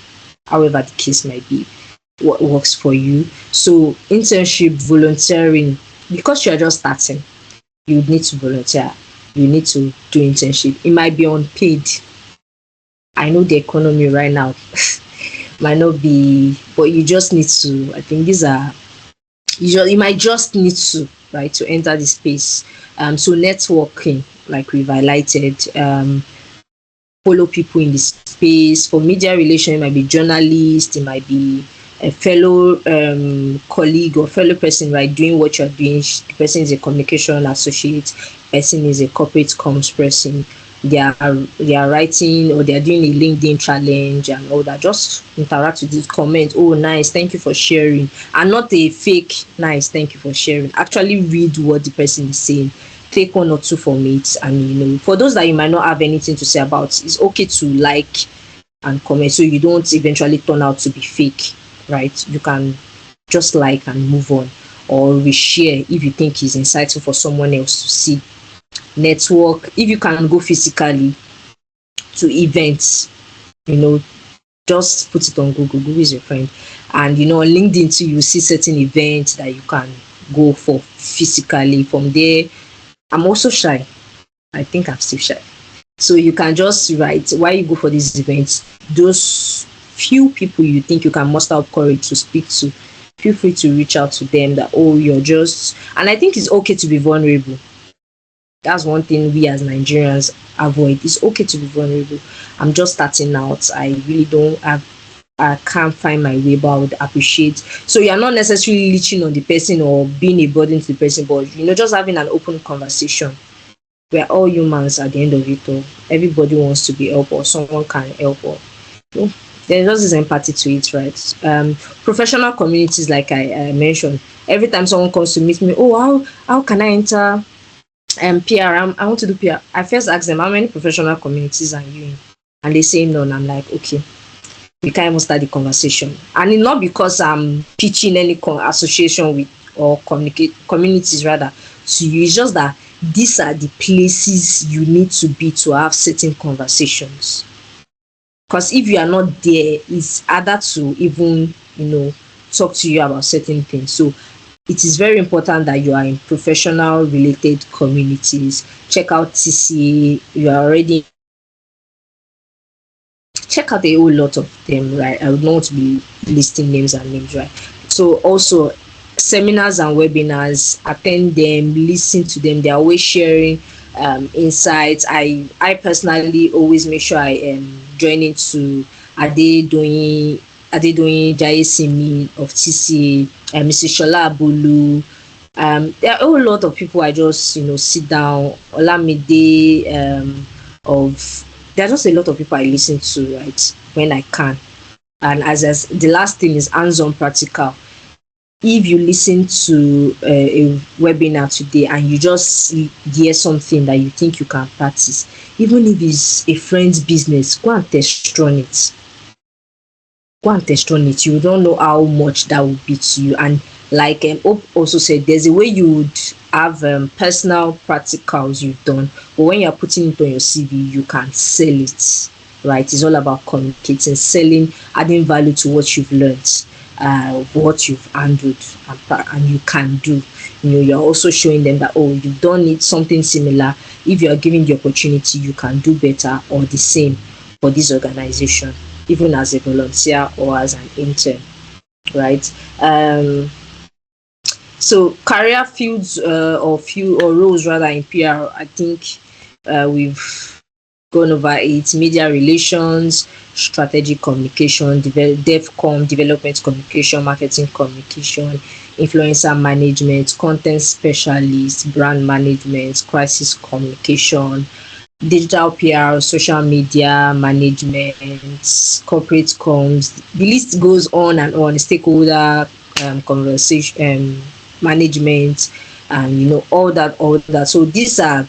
Speaker 5: however the case might be, what works for you. So internship, volunteering, because you're just starting, you need to volunteer, you need to do internship. It might be unpaid. I know the economy right now might not be, but you just need to, I think these are, you might just need to, right, to enter the space. So networking, like we've highlighted, follow people in the space. For media relation, it might be journalist, it might be a fellow colleague or fellow person, right, doing what you're doing. The person is a communication associate, person is a corporate comms person. They are writing, or they are doing a LinkedIn challenge and all that. Just interact with this, comment, oh nice, thank you for sharing, and not a fake nice, thank you for sharing. Actually read what the person is saying, take one or two from it. And for those that you might not have anything to say about, it's okay to like and comment, so you don't eventually turn out to be fake, right? You can just like and move on, or reshare if you think it's insightful for someone else to see. Network, if you can go physically to events, just put it on Google. Google is your friend. And on LinkedIn too, you see certain events that you can go for physically. From there, I'm also shy. I think I'm still shy. So you can just write why you go for these events. Those few people you think you can muster up courage to speak to, feel free to reach out to them. That you're just, and I think it's okay to be vulnerable. That's one thing we as Nigerians avoid. It's okay to be vulnerable. I'm just starting out. I really I can't find my way, but I would appreciate. So you're not necessarily leeching on the person or being a burden to the person, but just having an open conversation. We're all humans at the end of it all. Everybody wants to be helped, or someone can help, or there's just this empathy to it, right? Professional communities, like I mentioned, every time someone comes to meet me, how can I enter PR? I want to do PR. I first ask them, how many professional communities are you in? And they say none. I'm like, okay, we can't even start the conversation. And it's not because I'm pitching any association with, or communities rather, to you. It's just that these are the places you need to be to have certain conversations. Because if you are not there, it's harder to even, talk to you about certain things. So it is very important that you are in professional related communities. Check out TCA. You are already check out a whole lot of them, right? I would not want to be listing names and names, right? So also seminars and webinars, attend them, listen to them. They're always sharing insights. I personally always make sure I am joining to are they doing Jaisimi of TCA, Mrs. Shola Abulu. There are a whole lot of people I just sit down. Olamide of there are just a lot of people I listen to, right, when I can. And as the last thing is hands-on practical. If you listen to a webinar today and you just hear something that you think you can practice, even if it's a friend's business, go and test run it. Go and test run it. You don't know how much that would be to you. And like Hope also said, there's a way you would have personal practicals you've done, but when you're putting it on your CV, you can sell it, right? It's all about communicating, selling, adding value to what you've learned, what you've handled, and you can do. You're also showing them that, oh, you've done it, something similar. If you're given the opportunity, you can do better or the same for this organization, even as a volunteer or as an intern, right? So career fields or roles rather in PR, I think we've gone over it. Media relations, strategic communication, DevCom, development communication, marketing communication, influencer management, content specialist, brand management, crisis communication, digital PR, social media management, corporate comms. The list goes on and on. Stakeholder conversation management, and all that. So these are,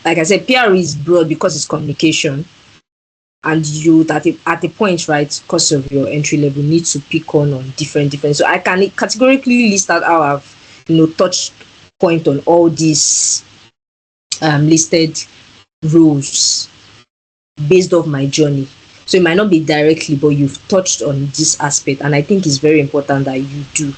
Speaker 5: like I said, PR is broad because it's communication, and you at the point, right, because of your entry level, need to pick on different. So I can categorically list out how I've touched point on all these listed roles based off my journey. So it might not be directly, but you've touched on this aspect, and I think it's very important that you do.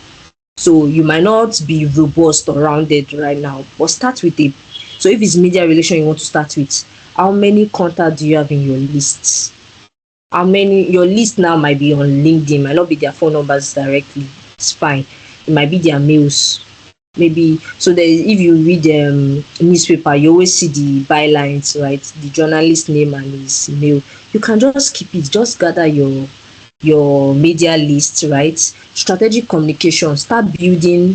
Speaker 5: So you might not be robust or rounded right now, but start with a. So if it's media relation you want to start with, how many contacts do you have in your lists? Your list now might be on LinkedIn, might not be their phone numbers directly. It's fine. It might be their mails. Maybe so if you read newspaper, you always see the bylines, right? The journalist name and his mail. You can just keep it, just gather your media list, right? Strategic communication, start building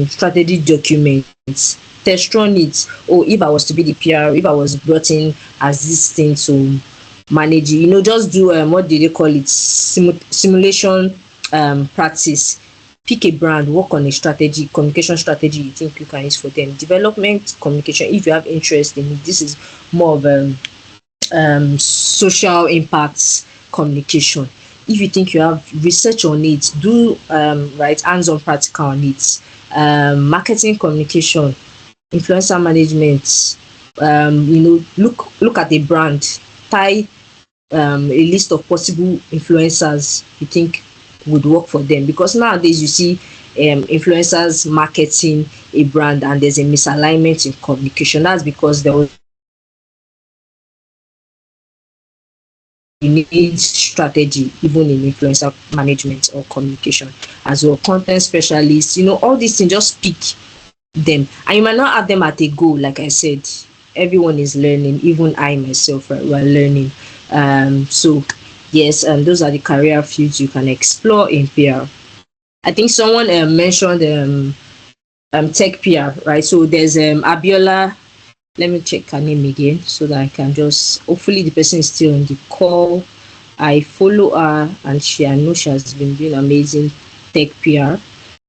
Speaker 5: strategic documents, test run it. Or if I was to be the PR, if I was brought in as this thing to manage it, just do what do they call it, simulation practice. Pick a brand, work on a communication strategy you think you can use for them. Development communication, if you have interest in it, this is more of social impacts communication. If you think you have research on it, do right hands-on practical on it. Marketing communication, influencer management. Look at a brand, tie a list of possible influencers you think would work for them, because nowadays you see influencers marketing a brand and there's a misalignment in communication. That's because you need strategy even in influencer management or communication as well. Content specialists, all these things, just pick them, and you might not have them at a goal. Like I said, everyone is learning, even I myself, right? We're learning. So yes, those are the career fields you can explore in PR. I think someone mentioned tech PR, right? So there's Abiola. Let me check her name again so that I can just, hopefully the person is still on the call. I follow her, and I know she has been doing amazing tech PR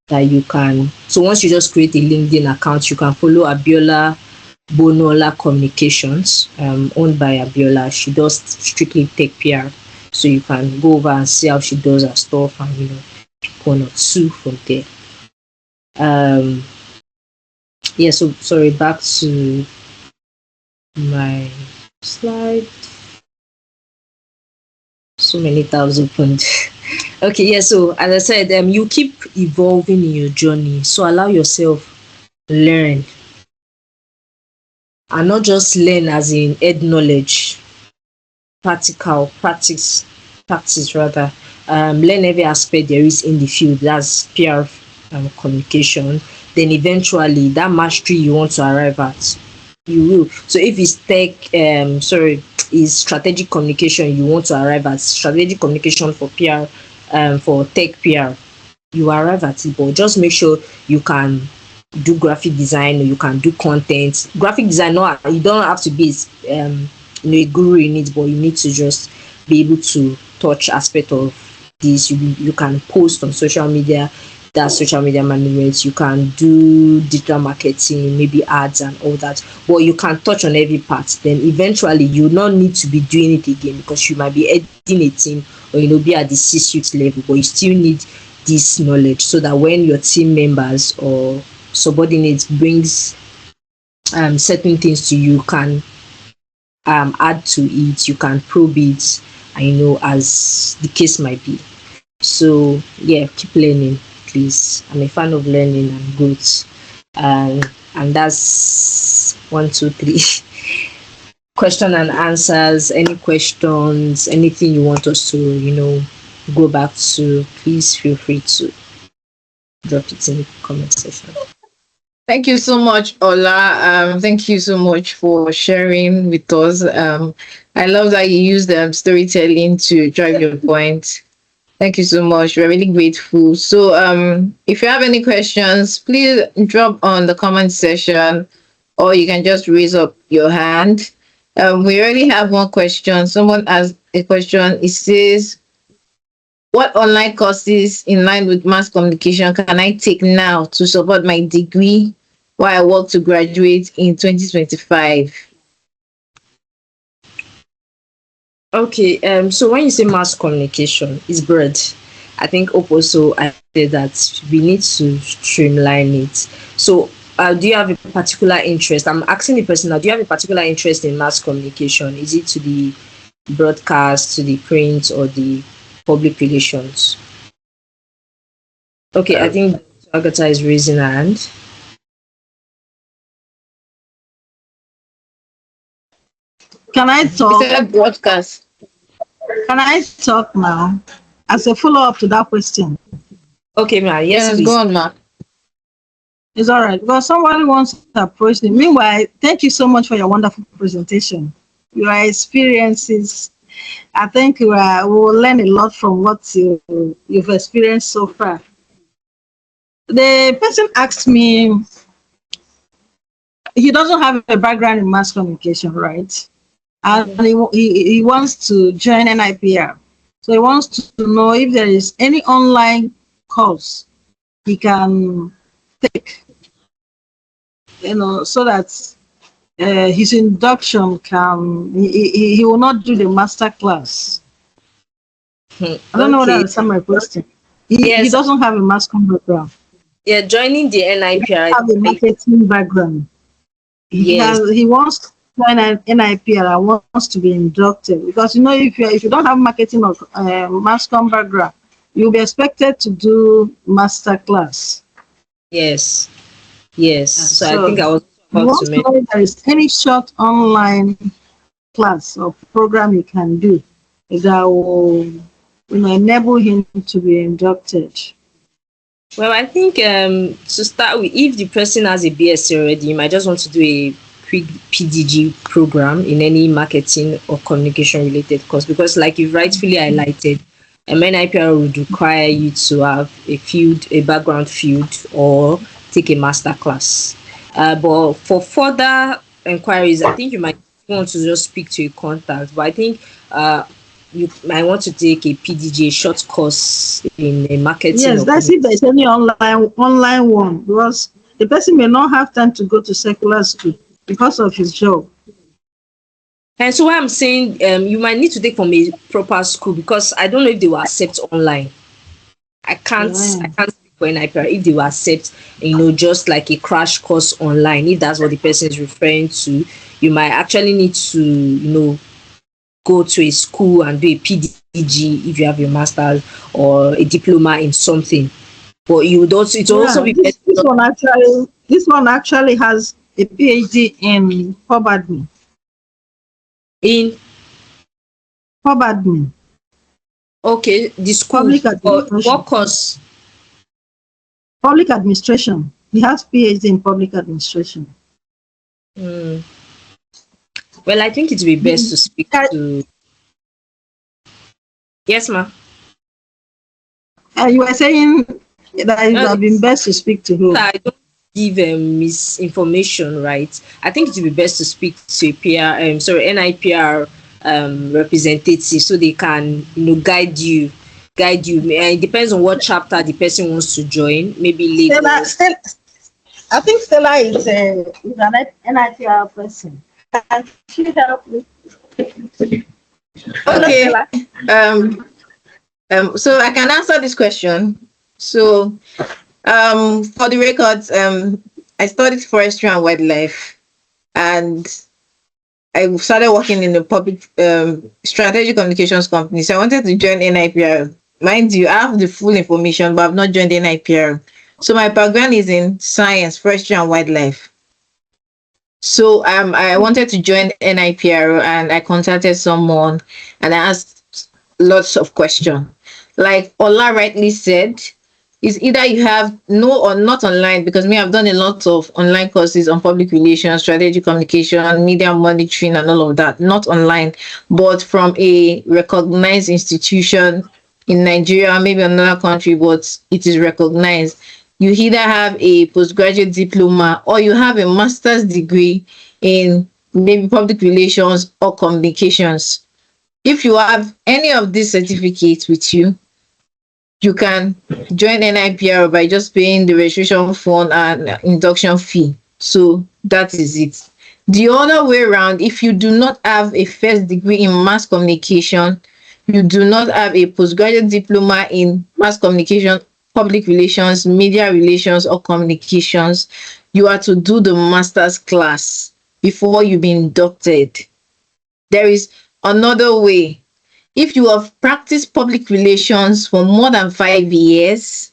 Speaker 5: that you can. So once you just create a LinkedIn account, you can follow Abiola Bonola Communications, owned by Abiola. She does strictly tech PR. So you can go over and see how she does her stuff and pick one or two from there. Yeah, so sorry, back to my slide. So many thousand points. Okay, yeah. So as I said, you keep evolving in your journey. So allow yourself learn, and not just learn as in head knowledge, practical practice rather. Learn every aspect there is in the field. That's PR, communication. Then eventually that mastery you want to arrive at, you will. So if it's tech, sorry, is strategic communication you want to arrive at, strategic communication for PR, for tech PR, you arrive at it. But just make sure you can do graphic design, or you can do content. Graphic design, no, you don't have to be a guru in it, but you need to just be able to touch aspect of this. You can post on social media, that's social media management. You can do digital marketing, maybe ads and all that, but you can touch on every part. Then eventually you will not need to be doing it again, because you might be editing a team, or be at the C-suite level, but you still need this knowledge, so that when your team members or subordinates brings certain things to you, can add to it, you can probe it, and as the case might be. So yeah, keep learning, please. I'm a fan of learning and growth. And that's 1, 2, 3. Question and answers. Any questions, anything you want us to go back to, please feel free to drop it in the comment section.
Speaker 1: Thank you so much, Ola. Thank you so much for sharing with us. I love that you use storytelling to drive your point. Thank you so much. We're really grateful. So, if you have any questions, please drop on the comment section, or you can just raise up your hand. We already have one question. Someone asked a question. It says, what online courses in line with mass communication can I take now to support my degree while I work to graduate in 2025?
Speaker 5: Okay, so when you say mass communication, it's broad. I think also I said that we need to streamline it. So do you have a particular interest? I'm asking the person now, do you have a particular interest in mass communication? Is it to the broadcast, to the print, or the public relations? Okay, I think Agatha is raising her hand.
Speaker 2: Can I talk?
Speaker 1: It's a broadcast.
Speaker 2: Can I talk now as a follow-up to that question?
Speaker 5: Okay, ma. Yes, please.
Speaker 1: Go on, ma.
Speaker 2: It's all right, because somebody wants to approach me. Meanwhile, thank you so much for your wonderful presentation. Your experiences, I think we will learn a lot from what you've experienced so far. The person asked me, he doesn't have a background in mass communication, right? And he wants to join NWiPR. So he wants to know if there is any online course he can take, so that his induction he will not do the master class. I don't know whether I understand my question. He doesn't have a mass com background.
Speaker 5: Yeah, joining the NWiPR.
Speaker 2: He have a marketing background. He wants to join an NWiPR and wants to be inducted, because if you don't have marketing or mass com background, you'll be expected to do master class.
Speaker 5: Yes. So I think I was about to
Speaker 2: know if there is any short online class or program you can do that will enable him to be inducted.
Speaker 5: Well, I think to start with, if the person has a BSc already, you might just want to do a quick PDG program in any marketing or communication related course, because like you rightfully highlighted, NWiPR would require you to have a background field, or take a master class. But for further inquiries, I think you might want to just speak to a contact. But I think you might want to take a PDG, a short course in a marketing.
Speaker 2: Yes, that's if there's any online one, because the person may not have time to go to secular school because of his job.
Speaker 5: And so what I'm saying, you might need to take from a proper school, because I don't know if they will accept online. I can't speak for NWiPR if they will accept, just like a crash course online. If that's what the person is referring to, you might actually need to, go to a school and do a PDG e.g., if you have your master's or a diploma in something. But you would also, it will also
Speaker 2: Yeah,
Speaker 5: be
Speaker 2: this,
Speaker 5: better
Speaker 2: this one actually this one actually has a PhD in pub admin.
Speaker 5: in,
Speaker 2: Pub admin,
Speaker 5: okay, the school
Speaker 2: public
Speaker 5: or what
Speaker 2: administration.
Speaker 5: course?
Speaker 2: Public administration. He has PhD in public administration.
Speaker 5: Hmm. Well, I think it would be best to speak to. Yes, ma.
Speaker 2: You were saying that it would
Speaker 5: No,
Speaker 2: have been best to speak to who?
Speaker 5: I don't give misinformation, right? I think it would be best to speak to a PR, sorry, NIPR representative, so they can, guide you. It depends on what chapter the person wants to join. Maybe
Speaker 2: Stella,
Speaker 5: Lagos.
Speaker 2: Stella, I think Stella is an NITR person. Can she help me? Hello,
Speaker 1: Okay.
Speaker 2: Stella.
Speaker 1: Um, so I can answer this question. So, for the records, I studied forestry and wildlife, and I started working in a public strategic communications company. So I wanted to join NIPR. Mind you, I have the full information, but I've not joined NIPR. So my background is in science, forestry and wildlife. So I wanted to join NIPR, and I contacted someone and I asked lots of questions. Like Ola rightly said, is either you have no or not online, because me, I've done a lot of online courses on public relations, strategic communication, media monitoring, and all of that. Not online, but from a recognized institution in Nigeria, maybe another country, but it is recognized. You either have a postgraduate diploma or you have a master's degree in maybe public relations or communications. If you have any of these certificates with you, you can join NIPR by just paying the registration fund and induction fee. So that is it. The other way around, if you do not have a first degree in mass communication, you do not have a postgraduate diploma in mass communication, public relations, media relations, or communications, you are to do the master's class before you be inducted. There is another way. If you have practiced public relations for more than 5 years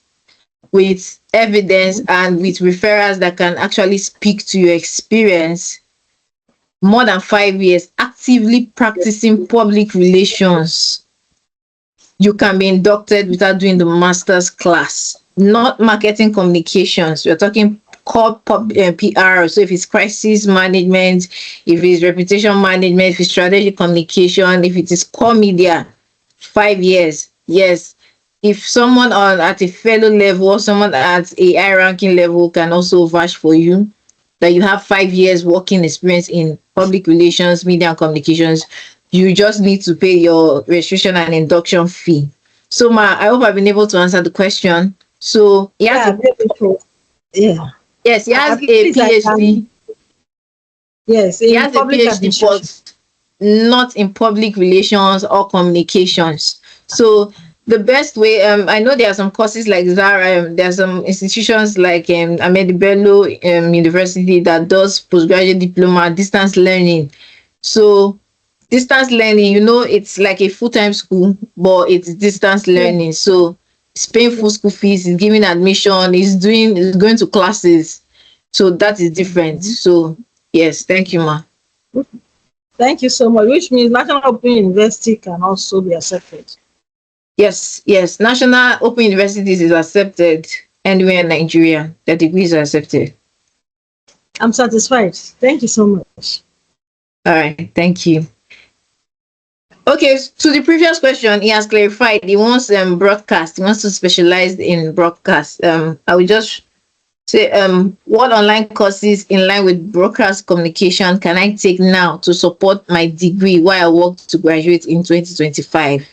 Speaker 1: with evidence and with referrals that can actually speak to your experience, more than 5 years actively practicing public relations, you can be inducted without doing the master's class. Not marketing communications. We're talking core PR. So if it's crisis management, if it's reputation management, if it's strategic communication, if it is core media, 5 years. Yes. If someone at a fellow level or someone at a high ranking level can also vouch for you that you have 5 years working experience in public relations, media and communications, you just need to pay your registration and induction fee. So I hope I've been able to answer the question. So he has
Speaker 2: Yeah, beautiful. Yeah.
Speaker 1: yes, he has
Speaker 2: At
Speaker 1: a
Speaker 2: least I
Speaker 1: PhD.
Speaker 2: can, yes,
Speaker 1: He
Speaker 2: in
Speaker 1: has a
Speaker 2: public
Speaker 1: PhD,
Speaker 2: administration.
Speaker 1: but not in public relations or communications. So the best way, I know there are some courses like that. There are some institutions like Ahmed Bello University that does postgraduate diploma distance learning. So distance learning, it's like a full-time school, but it's distance
Speaker 2: Yeah.
Speaker 1: learning. So it's paying full school fees, it's giving admission, it's going to classes. So that is different. So yes, thank you, ma.
Speaker 2: Thank you so much. Which means National Open University can also be accepted.
Speaker 1: Yes. National Open Universities is accepted anywhere in Nigeria. The degrees are accepted.
Speaker 2: I'm satisfied. Thank you so much.
Speaker 1: All right, thank you. Okay, to the previous question, he has clarified he wants broadcast. He wants to specialize in broadcast. I will just say what online courses in line with broadcast communication can I take now to support my degree while I work to graduate in 2025?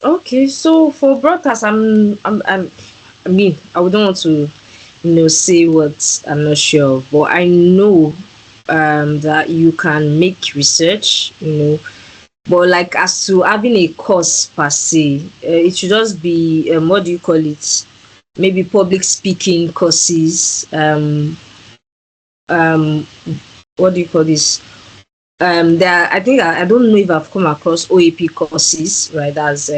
Speaker 5: Okay, so for broadcast, I mean, I wouldn't want to, say what I'm not sure of, but I know that you can make research, but like as to having a course per se, it should just be what do you call it? Maybe public speaking courses. What do you call this? I think I don't know if I've come across OAP courses, right? As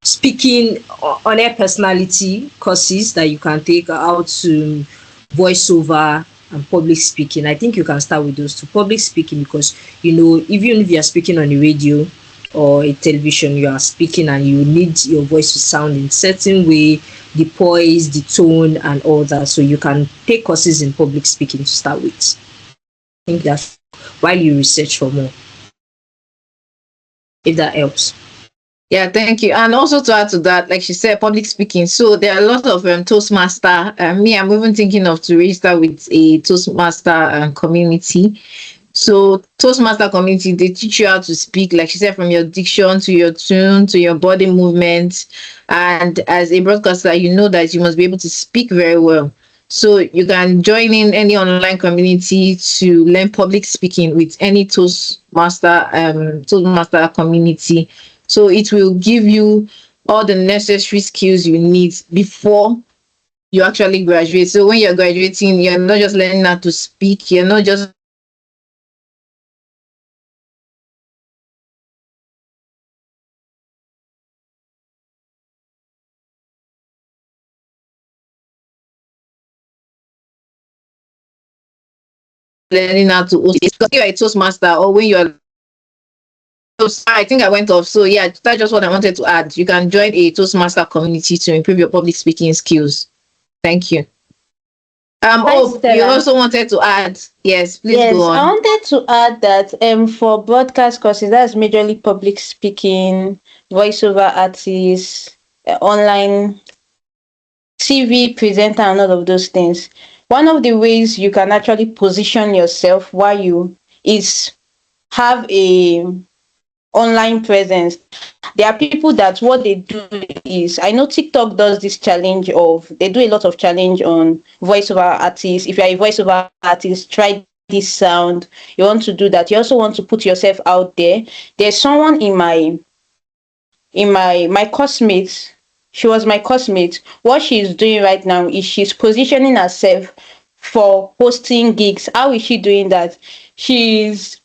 Speaker 5: speaking on air personality courses that you can take, how to voiceover and public speaking. I think you can start with those two. Public speaking, because even if you are speaking on a radio or a television, you are speaking and you need your voice to sound in certain way, the poise, the tone, and all that. So you can take courses in public speaking to start with. I think that's while you research for more, if that helps.
Speaker 1: Yeah, thank you. And also to add to that, like she said, public speaking. So there are a lot of Toastmaster. Me, I'm even thinking of to register with a Toastmaster community. So Toastmaster community, they teach you how to speak, like she said, from your diction to your tune to your body movement. And as a broadcaster, you know that you must be able to speak very well. So you can join in any online community to learn public speaking with any Toastmaster community. So it will give you all the necessary skills you need before you actually graduate. So when you're graduating, you're not just learning how to speak, you're not just learning how to host. Because you're a Toastmaster, or when you're I think I went off. So yeah, that's just what I wanted to add. You can join a Toastmaster community to improve your public speaking skills. Thank you. You
Speaker 3: Stella.
Speaker 1: also wanted to add. Yes, please
Speaker 3: Yes,
Speaker 1: go
Speaker 3: I
Speaker 1: on.
Speaker 3: wanted to add that for broadcast courses, that's majorly public speaking, voiceover artists, online TV presenter, and all of those things. One of the ways you can actually position yourself while you is have a online presence. There are people that what they do is, I know TikTok does this challenge of, they do a lot of challenge on voiceover artists. If you're a voiceover artist, try this sound. You want to do that. You also want to put yourself out there. There's someone in my coursemate. She was my coursemate. What she's doing right now is she's positioning herself for hosting gigs. How is she doing that? She's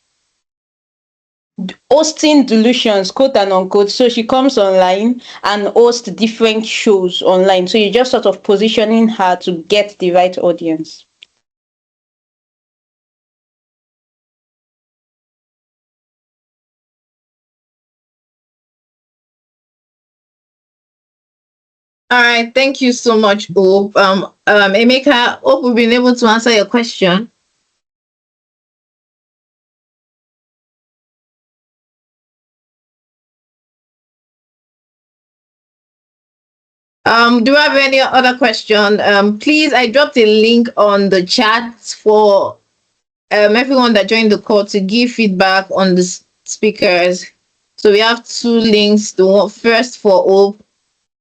Speaker 3: hosting delusions, quote and unquote. So she comes online and hosts different shows online. So you're just sort of positioning her to get the right audience.
Speaker 1: All right, thank you so much, Hope. Emeka, hope we've been able to answer your question. Do you have any other question? Please, I dropped a link on the chat for everyone that joined the call to give feedback on the speakers. So we have two links. The one first for Hope,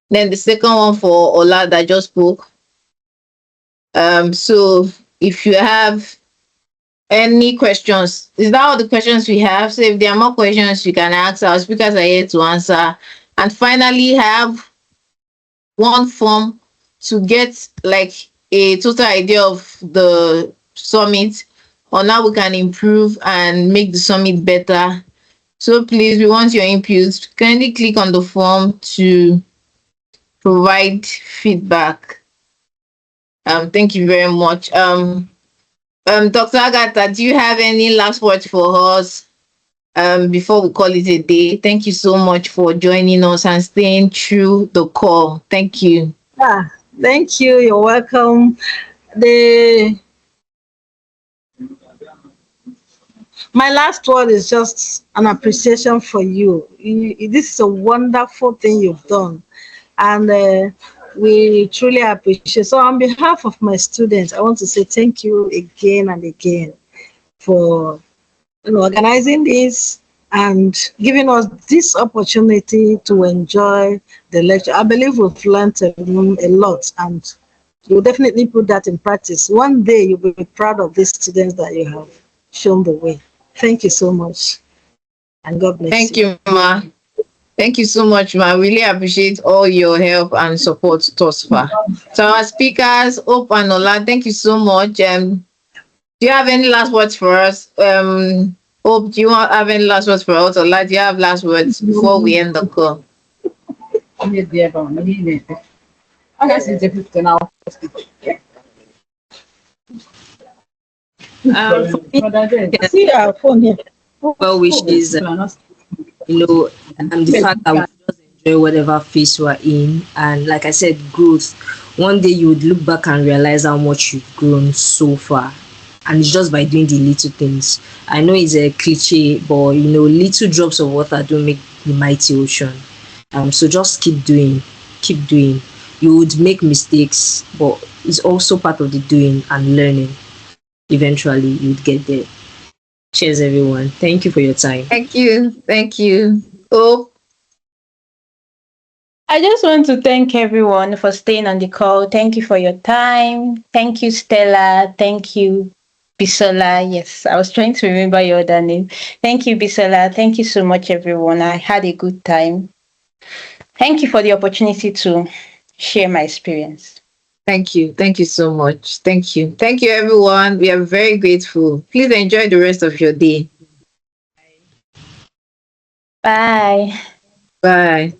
Speaker 1: then the second one for Ola that just spoke. So if you have any questions, is that all the questions we have? So if there are more questions, you can ask. Our speakers are here to answer. And finally, have one form to get like a total idea of the summit, on how we can improve and make the summit better. So please, we want your input. Kindly click on the form to provide feedback. Thank you very much. Dr. Agatha, do you have any last words for us before we call it a day? Thank you so much for joining us and staying through the call. Thank you.
Speaker 2: Thank you. You're welcome. My last word is just an appreciation for you. This is a wonderful thing you've done, and we truly appreciate. So on behalf of my students, I want to say thank you again and again for organizing this and giving us this opportunity to enjoy the lecture. I believe we've learned a lot, and you'll definitely put that in practice. One day you'll be proud of these students that you have shown the way. Thank you so much, and God bless you.
Speaker 1: Thank you, Ma. Thank you so much, Ma. Really appreciate all your help and support thus far. So our speakers, Hope and Ola, thank you so much. Do you have any last words for us? Hope, do you have any last words for us, or like, do you have last words before we end the call?
Speaker 5: For me,
Speaker 2: See our phone here.
Speaker 5: well wishes, you know, the fact that we should just enjoy whatever phase we're in. And like I said, growth. One day you would look back and realize how much you've grown so far. And it's just by doing the little things. I know it's a cliche, but little drops of water don't make the mighty ocean. So just keep doing, keep doing. You would make mistakes, but it's also part of the doing and learning. Eventually, you'd get there. Cheers, everyone. Thank you for your time.
Speaker 1: Thank you. Thank you. Hope.
Speaker 3: I just want to thank everyone for staying on the call. Thank you for your time. Thank you, Stella. Thank you, Bisola. Yes, I was trying to remember your other name. Thank you, Bisola. Thank you so much, everyone. I had a good time. Thank you for the opportunity to share my experience.
Speaker 1: Thank you. Thank you so much. Thank you. Thank you, everyone. We are very grateful. Please enjoy the rest of your day.
Speaker 3: Bye.
Speaker 1: Bye.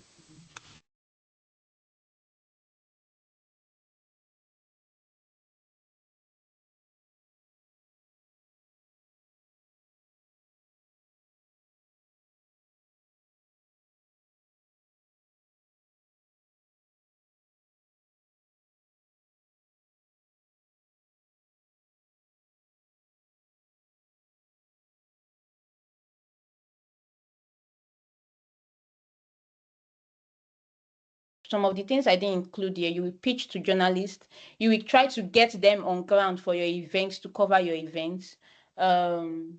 Speaker 3: Some of the things I didn't include here, you will pitch to journalists, you will try to get them on ground for your events, to cover your events. Um,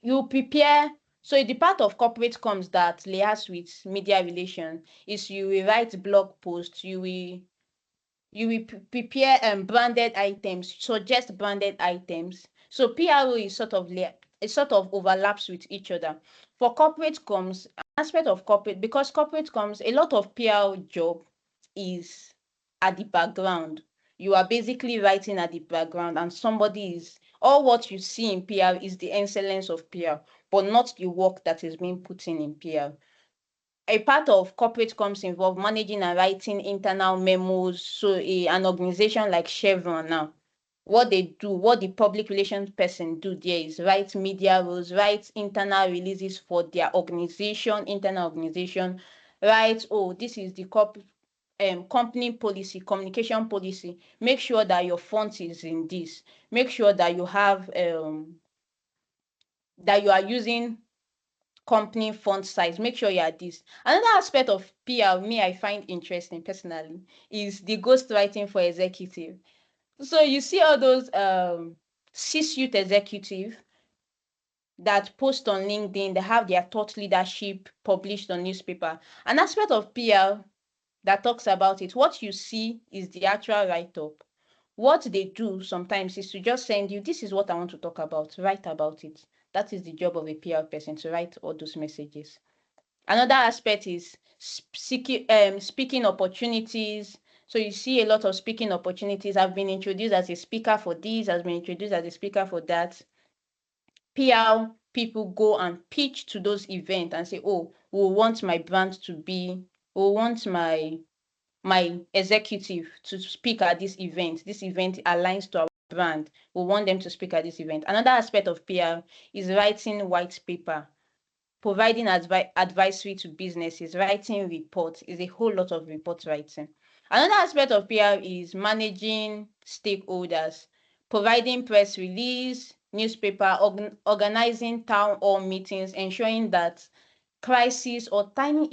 Speaker 3: you prepare. So the part of corporate comms that liaise with media relation is you will write blog posts, you will prepare branded items, suggest branded items. So PRO is it sort of overlaps with each other. For corporate comms, aspect of corporate, because corporate comms, a lot of PR job is at the background. You are basically writing at the background, and somebody is all what you see in PR is the excellence of PR, but not the work that is being put in PR. A part of corporate comms involve managing and writing internal memos. So an organization like Chevron now, what they do, what the public relations person do there is write media rules, write internal releases for their organization, internal organization, write, oh, this is the company policy, communication policy. Make sure that your font is in this. Make sure that you have that you are using company font size. Make sure you are this. Another aspect of PR me I find interesting personally is the ghostwriting for executive. So you see all those C-suite executive that post on LinkedIn, they have their thought leadership published on newspaper. An aspect of PR that talks about it, what you see is the actual write-up. What they do sometimes is to just send you, this is what I want to talk about, write about it. That is the job of a PR person, to write all those messages. Another aspect is speaking opportunities. So you see a lot of speaking opportunities. I've been introduced as a speaker for this, has been introduced as a speaker for that. PR people go and pitch to those events and say, oh, we want my brand to be, we want my executive to speak at this event. This event aligns to our brand. We want them to speak at this event. Another aspect of PR is writing white paper, providing advisory to businesses, writing reports. Is a whole lot of report writing. Another aspect of PR is managing stakeholders, providing press release, newspaper, organizing town hall meetings, ensuring that crises or tiny